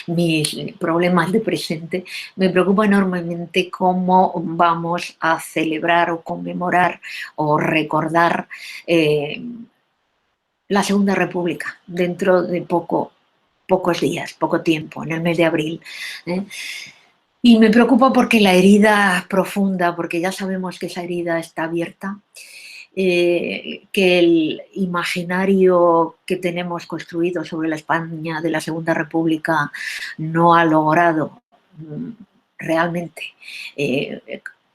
mis problemas de presente, me preocupa enormemente cómo vamos a celebrar o conmemorar o recordar la Segunda República dentro de pocos días, poco tiempo, en el mes de abril. Y me preocupa porque la herida profunda, porque ya sabemos que esa herida está abierta, que el imaginario que tenemos construido sobre la España de la Segunda República no ha logrado realmente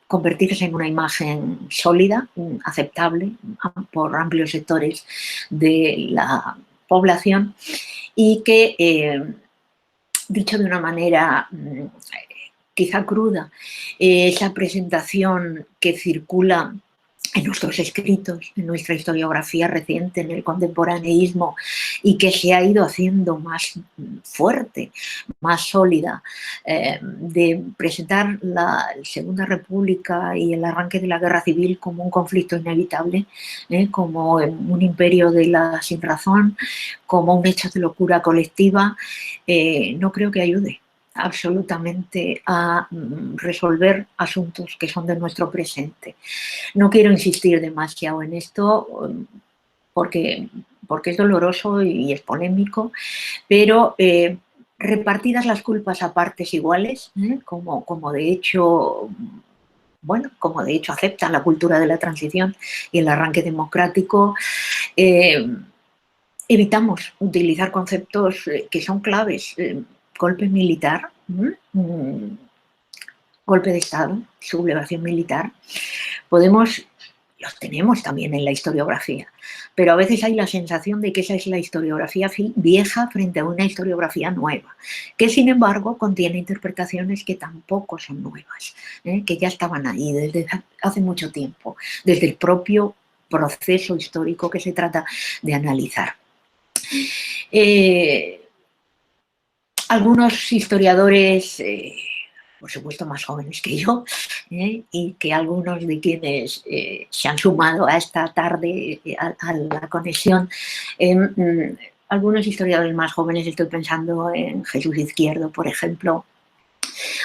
convertirse en una imagen sólida, aceptable por amplios sectores de la población, y que, dicho de una manera quizá cruda, esa presentación que circula en nuestros escritos, en nuestra historiografía reciente, en el contemporaneísmo, y que se ha ido haciendo más fuerte, más sólida, de presentar la Segunda República y el arranque de la Guerra Civil como un conflicto inevitable, como un imperio de la sinrazón, como un hecho de locura colectiva, no creo que ayude absolutamente a resolver asuntos que son de nuestro presente. No quiero insistir demasiado en esto porque es doloroso y es polémico, pero repartidas las culpas a partes iguales, como de hecho aceptan la cultura de la transición y el arranque democrático, evitamos utilizar conceptos que son claves. Golpe militar, golpe de Estado, sublevación militar. Podemos, los tenemos también en la historiografía, pero a veces hay la sensación de que esa es la historiografía vieja frente a una historiografía nueva, que sin embargo contiene interpretaciones que tampoco son nuevas, que ya estaban ahí desde hace mucho tiempo, desde el propio proceso histórico que se trata de analizar. Algunos historiadores, por supuesto más jóvenes que yo, y que algunos de quienes se han sumado a esta tarde a la conexión, algunos historiadores más jóvenes, estoy pensando en Jesús Izquierdo, por ejemplo,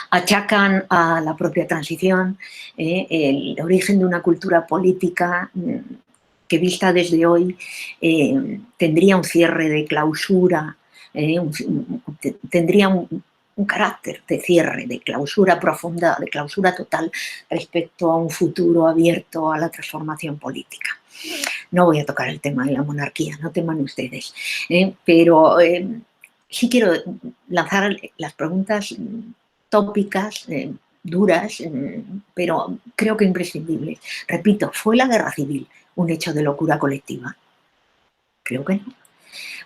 achacan a la propia transición el origen de una cultura política que vista desde hoy tendría un cierre de clausura, tendría un carácter de cierre, de clausura profunda, de clausura total respecto a un futuro abierto a la transformación política. No voy a tocar el tema de la monarquía, no teman ustedes, pero sí quiero lanzar las preguntas tópicas, duras, pero creo que imprescindibles. Repito, ¿fue la guerra civil un hecho de locura colectiva? Creo que no.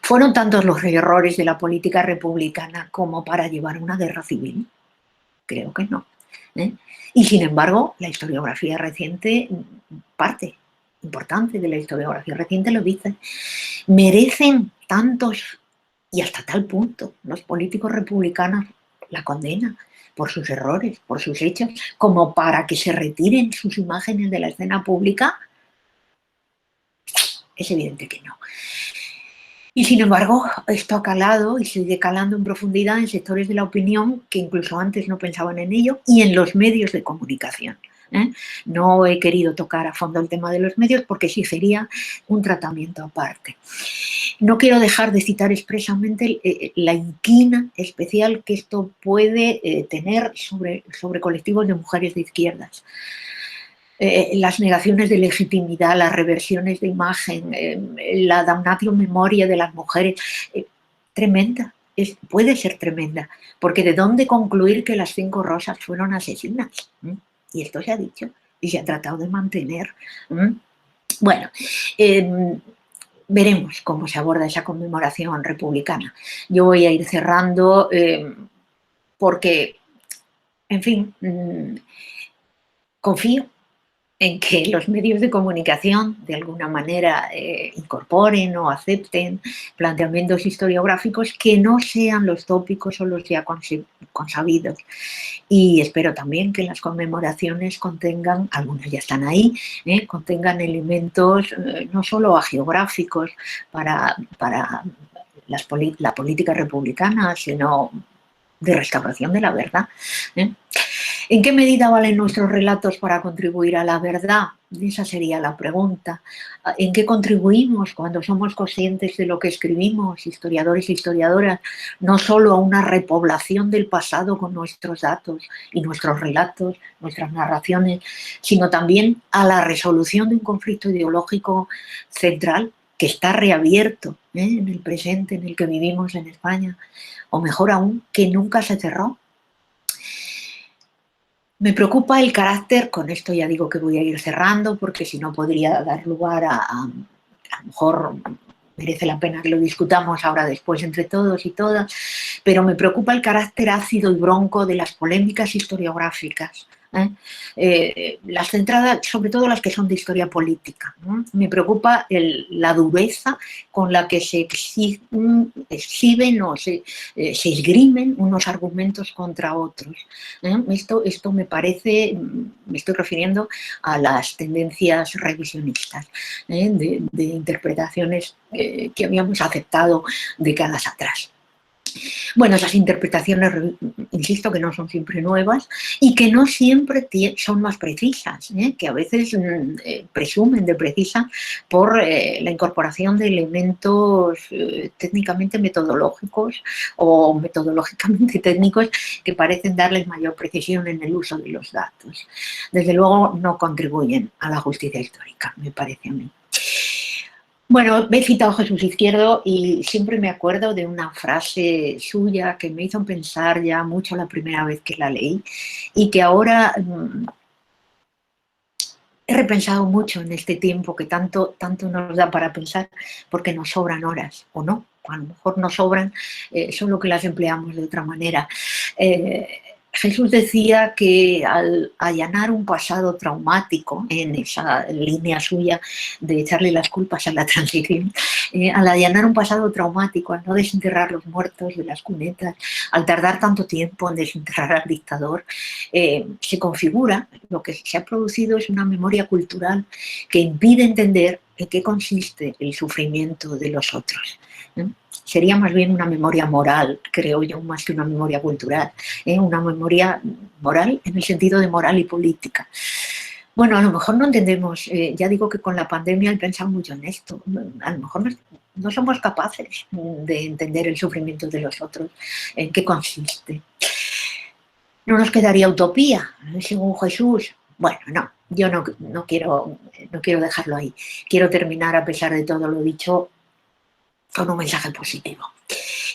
¿Fueron tantos los errores de la política republicana como para llevar a una guerra civil? Creo que no. Y sin embargo, la historiografía reciente, parte importante de la historiografía reciente lo dice, merecen tantos, y hasta tal punto, los políticos republicanos la condenan por sus errores, por sus hechos, como para que se retiren sus imágenes de la escena pública. Es evidente que no. Y sin embargo, esto ha calado y sigue calando en profundidad en sectores de la opinión que incluso antes no pensaban en ello y en los medios de comunicación. No he querido tocar a fondo el tema de los medios porque sí sería un tratamiento aparte. No quiero dejar de citar expresamente la inquina especial que esto puede tener sobre colectivos de mujeres de izquierdas. Las negaciones de legitimidad, las reversiones de imagen, la damnatio memoria de las mujeres, tremenda, puede ser tremenda, porque ¿de dónde concluir que las 5 rosas fueron asesinas? Y esto se ha dicho y se ha tratado de mantener. Bueno, veremos cómo se aborda esa conmemoración republicana. Yo voy a ir cerrando porque, en fin, confío en que los medios de comunicación de alguna manera incorporen o acepten planteamientos historiográficos que no sean los tópicos o los ya consabidos. Y espero también que las conmemoraciones contengan, algunas ya están ahí, contengan elementos no solo agiográficos para la política republicana, sino de restauración de la verdad. ¿En qué medida valen nuestros relatos para contribuir a la verdad? Esa sería la pregunta. ¿En qué contribuimos cuando somos conscientes de lo que escribimos, historiadores e historiadoras, no solo a una repoblación del pasado con nuestros datos y nuestros relatos, nuestras narraciones, sino también a la resolución de un conflicto ideológico central que está reabierto en el presente en el que vivimos en España, o mejor aún, que nunca se cerró? Me preocupa el carácter, con esto ya digo que voy a ir cerrando, porque si no podría dar lugar a lo mejor merece la pena que lo discutamos ahora después entre todos y todas, pero me preocupa el carácter ácido y bronco de las polémicas historiográficas, las centradas, sobre todo las que son de historia política. Me preocupa la dureza con la que se exhiben o se esgrimen unos argumentos contra otros. Esto me parece, me estoy refiriendo a las tendencias revisionistas de interpretaciones que habíamos aceptado décadas atrás. Bueno, esas interpretaciones, insisto, que no son siempre nuevas y que no siempre son más precisas, que a veces presumen de precisas por la incorporación de elementos técnicamente metodológicos o metodológicamente técnicos que parecen darles mayor precisión en el uso de los datos. Desde luego no contribuyen a la justicia histórica, me parece a mí. Bueno, he citado a Jesús Izquierdo y siempre me acuerdo de una frase suya que me hizo pensar ya mucho la primera vez que la leí y que ahora he repensado mucho en este tiempo que tanto nos da para pensar, porque nos sobran horas, o no, a lo mejor nos sobran, solo que las empleamos de otra manera. Jesús decía que al allanar un pasado traumático, en esa línea suya de echarle las culpas a la transición, al allanar un pasado traumático, al no desenterrar los muertos de las cunetas, al tardar tanto tiempo en desenterrar al dictador, se configura, lo que se ha producido es una memoria cultural que impide entender en qué consiste el sufrimiento de los otros. Sería más bien una memoria moral, creo yo, más que una memoria cultural, una memoria moral en el sentido de moral y política. Bueno, a lo mejor no entendemos, ya digo que con la pandemia he pensado mucho en esto, a lo mejor no somos capaces de entender el sufrimiento de los otros, en qué consiste. No nos quedaría utopía, según Jesús. Bueno, no, yo no quiero dejarlo ahí. Quiero terminar, a pesar de todo lo dicho, con un mensaje positivo.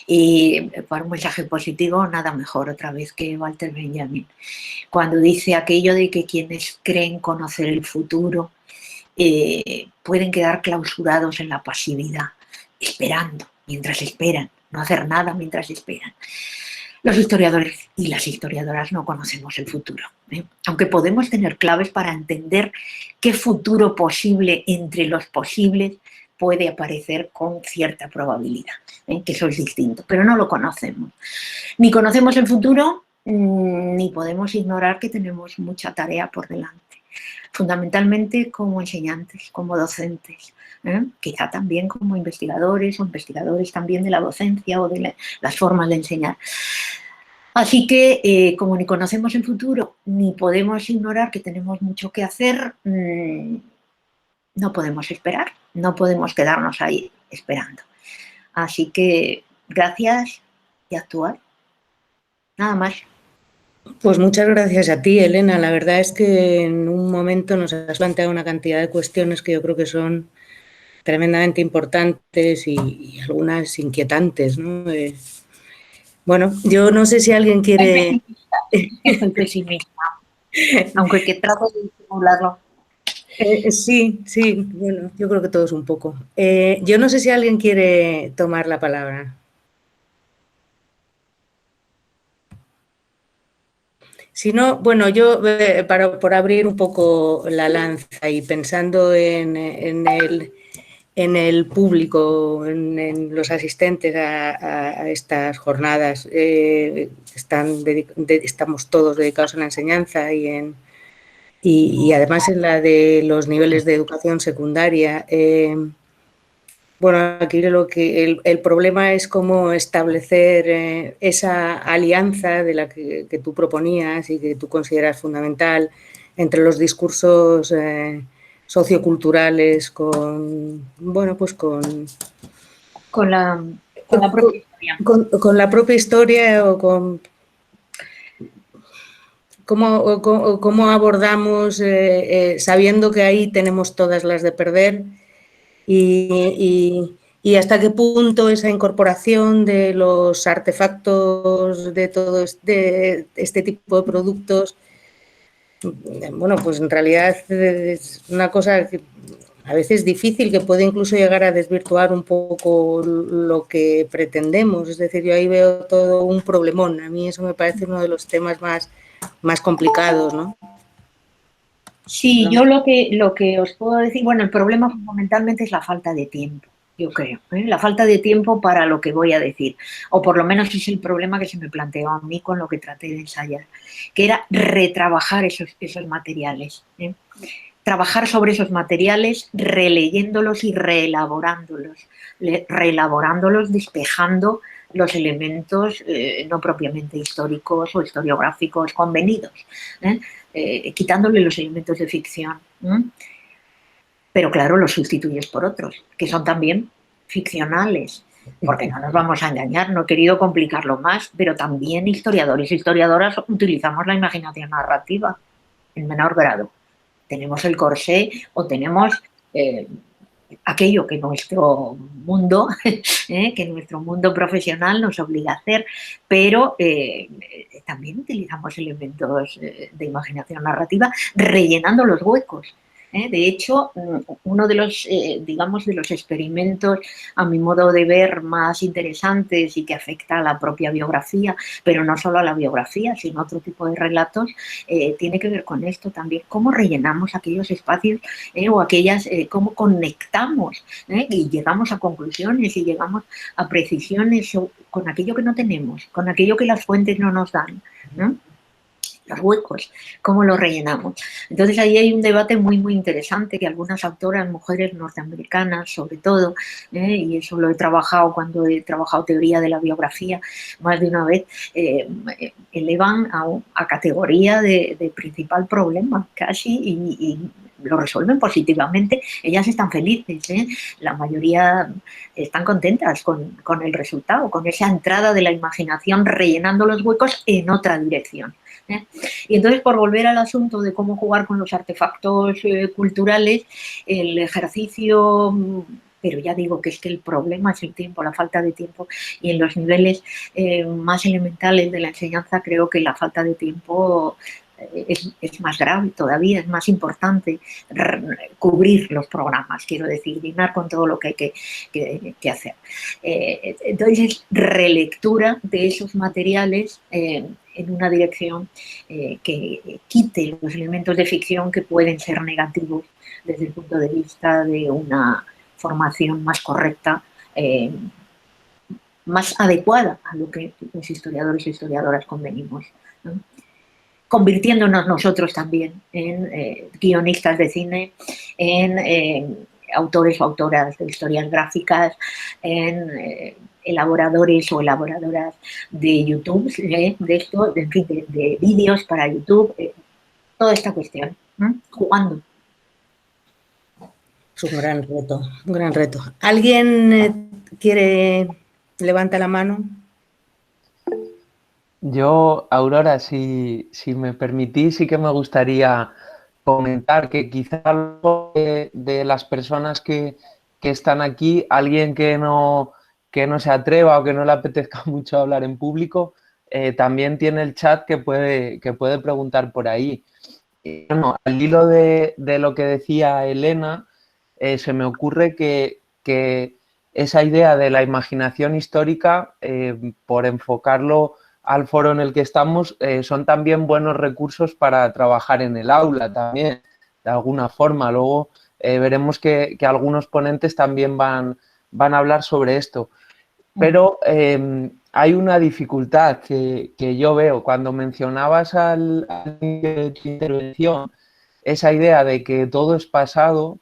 Y para un mensaje positivo, nada mejor otra vez que Walter Benjamin, cuando dice aquello de que quienes creen conocer el futuro pueden quedar clausurados en la pasividad, esperando, mientras esperan, no hacer nada mientras esperan. Los historiadores y las historiadoras no conocemos el futuro, aunque podemos tener claves para entender qué futuro posible entre los posibles puede aparecer con cierta probabilidad, que eso es distinto, pero no lo conocemos. Ni conocemos el futuro, ni podemos ignorar que tenemos mucha tarea por delante, fundamentalmente como enseñantes, como docentes, quizá también como investigadores o investigadores también de la docencia o de las formas de enseñar. Así que, como ni conocemos el futuro, ni podemos ignorar que tenemos mucho que hacer, no podemos esperar, no podemos quedarnos ahí esperando. Así que gracias y actuar. Nada más. Pues muchas gracias a ti, Elena. La verdad es que en un momento nos has planteado una cantidad de cuestiones que yo creo que son tremendamente importantes y algunas inquietantes, ¿no? Bueno, yo no sé si alguien quiere... Soy pesimista, aunque que trato de disimularlo. Sí, bueno, yo creo que todos un poco. Yo no sé si alguien quiere tomar la palabra. Si no, bueno, yo por abrir un poco la lanza y pensando en el público, en los asistentes a estas jornadas, estamos todos dedicados a la enseñanza y además en la de los niveles de educación secundaria. Bueno, aquí el problema es cómo establecer esa alianza de la que tú proponías y que tú consideras fundamental entre los discursos socioculturales con la propia historia. Con la propia historia o con cómo abordamos sabiendo que ahí tenemos todas las de perder. Y hasta qué punto esa incorporación de los artefactos de todo este tipo de productos, bueno, pues en realidad es una cosa que a veces difícil, que puede incluso llegar a desvirtuar un poco lo que pretendemos. Es decir, yo ahí veo todo un problemón. A mí eso me parece uno de los temas más complicados, ¿no? Sí, yo lo que os puedo decir, bueno, el problema fundamentalmente es la falta de tiempo, yo creo, la falta de tiempo para lo que voy a decir, o por lo menos es el problema que se me planteó a mí con lo que traté de ensayar, que era retrabajar esos materiales, trabajar sobre esos materiales, releyéndolos y reelaborándolos, despejando los elementos no propiamente históricos o historiográficos convenidos, quitándole los elementos de ficción. Pero claro, los sustituyes por otros, que son también ficcionales, porque no nos vamos a engañar, no he querido complicarlo más, pero también historiadores e historiadoras utilizamos la imaginación narrativa en menor grado. Tenemos el corsé o tenemos aquello que nuestro mundo, profesional nos obliga a hacer, pero también utilizamos elementos de imaginación narrativa rellenando los huecos. De hecho, uno de los, digamos, de los experimentos, a mi modo de ver, más interesantes y que afecta a la propia biografía, pero no solo a la biografía, sino a otro tipo de relatos, tiene que ver con esto también, cómo rellenamos aquellos espacios o aquellas, cómo conectamos y llegamos a conclusiones y llegamos a precisiones con aquello que no tenemos, con aquello que las fuentes no nos dan, ¿no? Los huecos, cómo los rellenamos. Entonces ahí hay un debate muy, muy interesante que algunas autoras, mujeres norteamericanas sobre todo, y eso lo he trabajado cuando he trabajado teoría de la biografía más de una vez, elevan a categoría de principal problema casi y lo resuelven positivamente. Ellas están felices, la mayoría están contentas con el resultado, con esa entrada de la imaginación rellenando los huecos en otra dirección. Y entonces, por volver al asunto de cómo jugar con los artefactos culturales, el ejercicio, pero ya digo que es que el problema es el tiempo, la falta de tiempo, y en los niveles más elementales de la enseñanza creo que la falta de tiempo es más grave todavía, es más importante cubrir los programas, quiero decir, llenar con todo lo que hay que hacer. Entonces, relectura de esos materiales en una dirección que quite los elementos de ficción que pueden ser negativos desde el punto de vista de una formación más correcta, más adecuada a lo que los historiadores y historiadoras convenimos, ¿no? Convirtiéndonos nosotros también en guionistas de cine, en autores o autoras de historias gráficas, en elaboradores o elaboradoras de YouTube, de esto, en fin, de vídeos para YouTube, toda esta cuestión, jugando. Es un gran reto, un gran reto. ¿Alguien quiere, levanta la mano? Yo, Aurora, si me permitís, sí que me gustaría comentar que quizá algo de las personas que están aquí, alguien que no se atreva o que no le apetezca mucho hablar en público, también tiene el chat que puede preguntar por ahí. Y bueno, al hilo de lo que decía Elena, se me ocurre que esa idea de la imaginación histórica, por enfocarlo al foro en el que estamos, son también buenos recursos para trabajar en el aula también, de alguna forma. Luego veremos que algunos ponentes también van a hablar sobre esto. Pero hay una dificultad que yo veo cuando mencionabas al inicio de tu intervención, esa idea de que todo es pasado,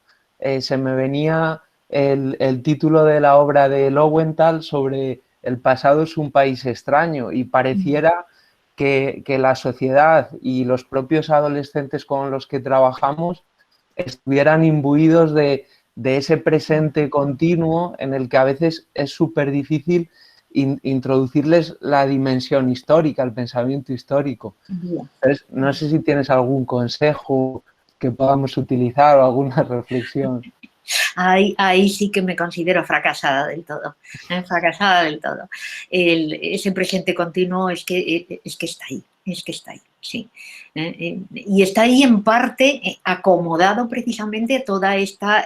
se me venía el título de la obra de Lowenthal sobre el pasado es un país extraño, y pareciera que la sociedad y los propios adolescentes con los que trabajamos estuvieran imbuidos de ese presente continuo en el que a veces es súper difícil introducirles la dimensión histórica, el pensamiento histórico. Entonces, no sé si tienes algún consejo que podamos utilizar o alguna reflexión. Ahí sí que me considero fracasada del todo, fracasada del todo. Ese presente continuo es que está ahí, sí. Y está ahí en parte acomodado precisamente a toda esta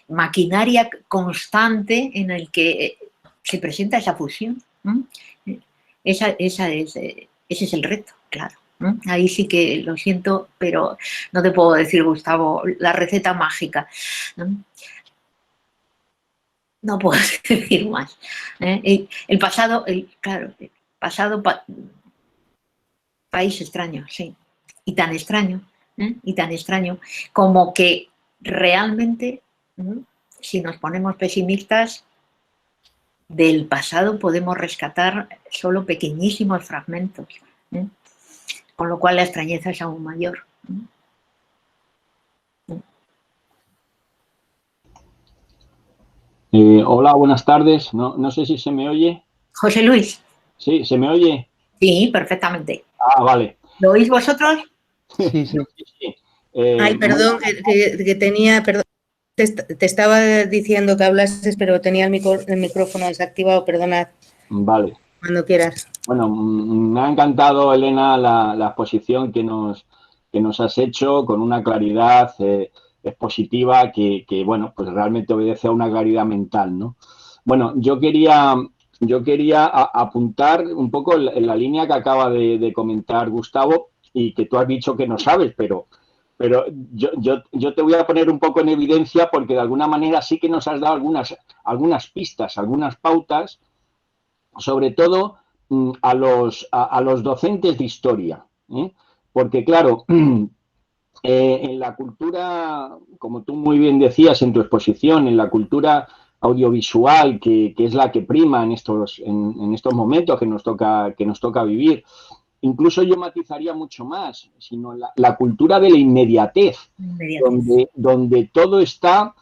maquinaria constante en el que se presenta esa fusión. Ese es el reto, claro. Ahí sí que lo siento, pero no te puedo decir, Gustavo, la receta mágica. No puedo decir más. El pasado, país extraño, sí. Y tan extraño como que realmente, si nos ponemos pesimistas, del pasado podemos rescatar solo pequeñísimos fragmentos. Con lo cual la extrañeza es aún mayor. Hola, buenas tardes. No sé si se me oye. José Luis. Sí, ¿se me oye? Sí, perfectamente. Ah, vale. ¿Lo oís vosotros? Sí. Ay, perdón, que tenía, perdón, te estaba diciendo que hablases, pero tenía el micrófono desactivado, perdonad. Vale. Cuando quieras. Bueno, me ha encantado, Elena, la exposición que nos nos has hecho con una claridad expositiva que, bueno, pues realmente obedece a una claridad mental, ¿no? Bueno, yo quería apuntar un poco en la línea que acaba de comentar Gustavo y que tú has dicho que no sabes, pero yo te voy a poner un poco en evidencia porque de alguna manera sí que nos has dado algunas pistas, algunas pautas, sobre todo a los docentes de historia, ¿eh? Porque claro, en la cultura, como tú muy bien decías en tu exposición, en la cultura audiovisual, que es la que prima en estos momentos que nos toca vivir, incluso yo matizaría mucho más, sino la cultura de la inmediatez, donde todo está,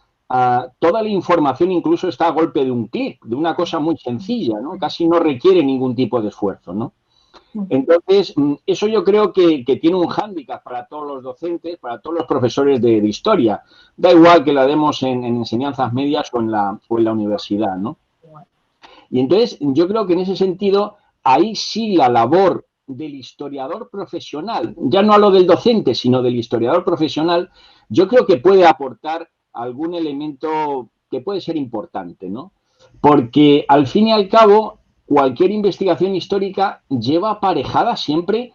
toda la información incluso está a golpe de un clic, de una cosa muy sencilla, ¿no? Casi no requiere ningún tipo de esfuerzo, ¿no? Entonces, eso yo creo que tiene un hándicap para todos los docentes, para todos los profesores de historia. Da igual que la demos en enseñanzas medias o en la universidad, ¿no? Y entonces, yo creo que en ese sentido, ahí sí la labor del historiador profesional, ya no hablo del docente, sino del historiador profesional, yo creo que puede aportar algún elemento que puede ser importante, ¿no? Porque al fin y al cabo, cualquier investigación histórica lleva aparejada siempre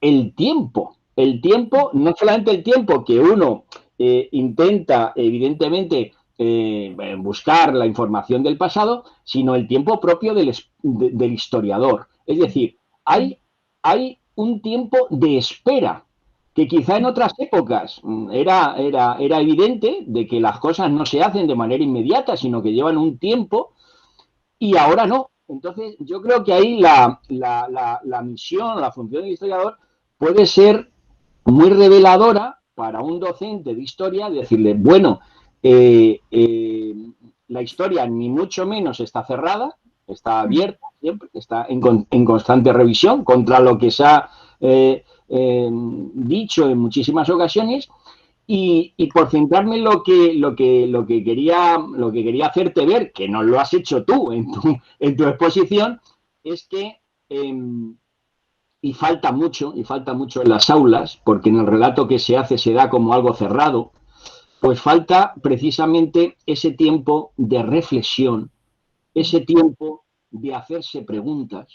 el tiempo. El tiempo, no solamente el tiempo que uno intenta, evidentemente, buscar la información del pasado, sino el tiempo propio del historiador. Es decir, hay un tiempo de espera que quizá en otras épocas era evidente de que las cosas no se hacen de manera inmediata, sino que llevan un tiempo y ahora no. Entonces, yo creo que ahí la misión, la función del historiador puede ser muy reveladora para un docente de historia, decirle, bueno, la historia ni mucho menos está cerrada, está abierta siempre, está en constante revisión contra lo que se ha dicho en muchísimas ocasiones. Y por centrarme en lo que quería hacerte ver, que no lo has hecho tú en tu exposición, es que y falta mucho en las aulas, porque en el relato que se hace se da como algo cerrado, pues falta precisamente ese tiempo de reflexión, ese tiempo de hacerse preguntas,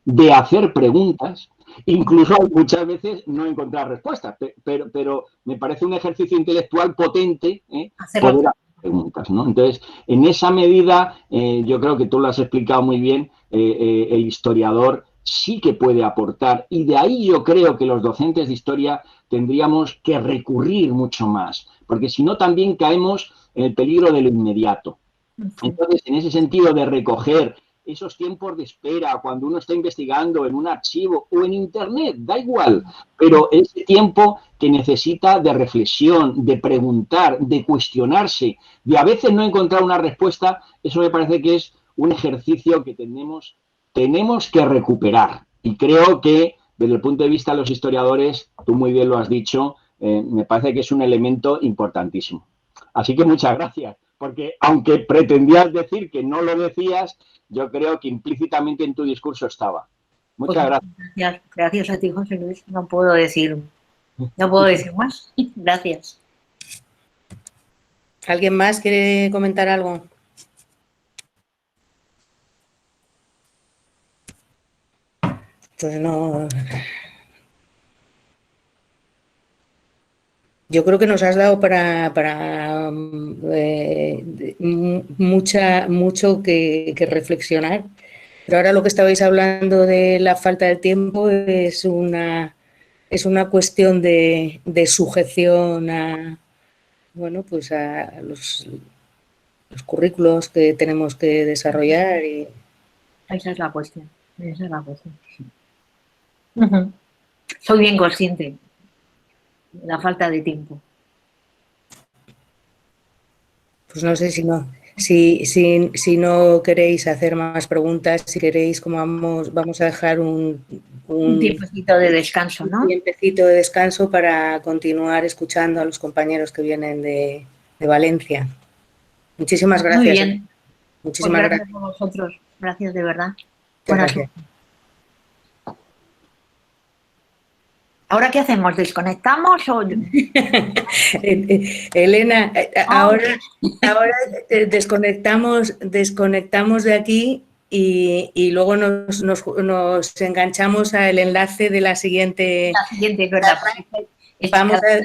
de hacer preguntas, incluso muchas veces no encontrar respuestas, pero me parece un ejercicio intelectual potente poder hacer preguntas, ¿no? Entonces, en esa medida, yo creo que tú lo has explicado muy bien, el historiador sí que puede aportar, y de ahí yo creo que los docentes de historia tendríamos que recurrir mucho más, porque si no también caemos en el peligro de lo inmediato. Entonces, en ese sentido de recoger esos tiempos de espera cuando uno está investigando en un archivo o en internet, da igual, pero ese tiempo que necesita de reflexión, de preguntar, de cuestionarse, de a veces no encontrar una respuesta, eso me parece que es un ejercicio que tenemos que recuperar. Y creo que desde el punto de vista de los historiadores, tú muy bien lo has dicho, me parece que es un elemento importantísimo. Así que muchas gracias, porque aunque pretendías decir que no lo decías, yo creo que implícitamente en tu discurso estaba. Muchas gracias. Gracias a ti, José Luis. No puedo decir más. Gracias. ¿Alguien más quiere comentar algo? Pues no. Yo creo que nos has dado para mucho que reflexionar. Pero ahora lo que estabais hablando de la falta de tiempo es una cuestión de sujeción a, bueno, pues a los currículos que tenemos que desarrollar. Y... Esa es la cuestión. Soy bien consciente de la falta de tiempo. Pues no sé si no queréis hacer más preguntas, si queréis, como vamos a dejar un tiempecito de descanso, ¿no? Un tiempecito de descanso para continuar escuchando a los compañeros que vienen de Valencia. Muchísimas gracias. Muy bien. Muchísimas gracias a vosotros. Gracias de verdad. Gracias. ¿Ahora qué hacemos? ¿Desconectamos o...? Elena, ahora desconectamos de aquí y luego nos enganchamos al enlace de la siguiente. La siguiente, es verdad. Vamos a,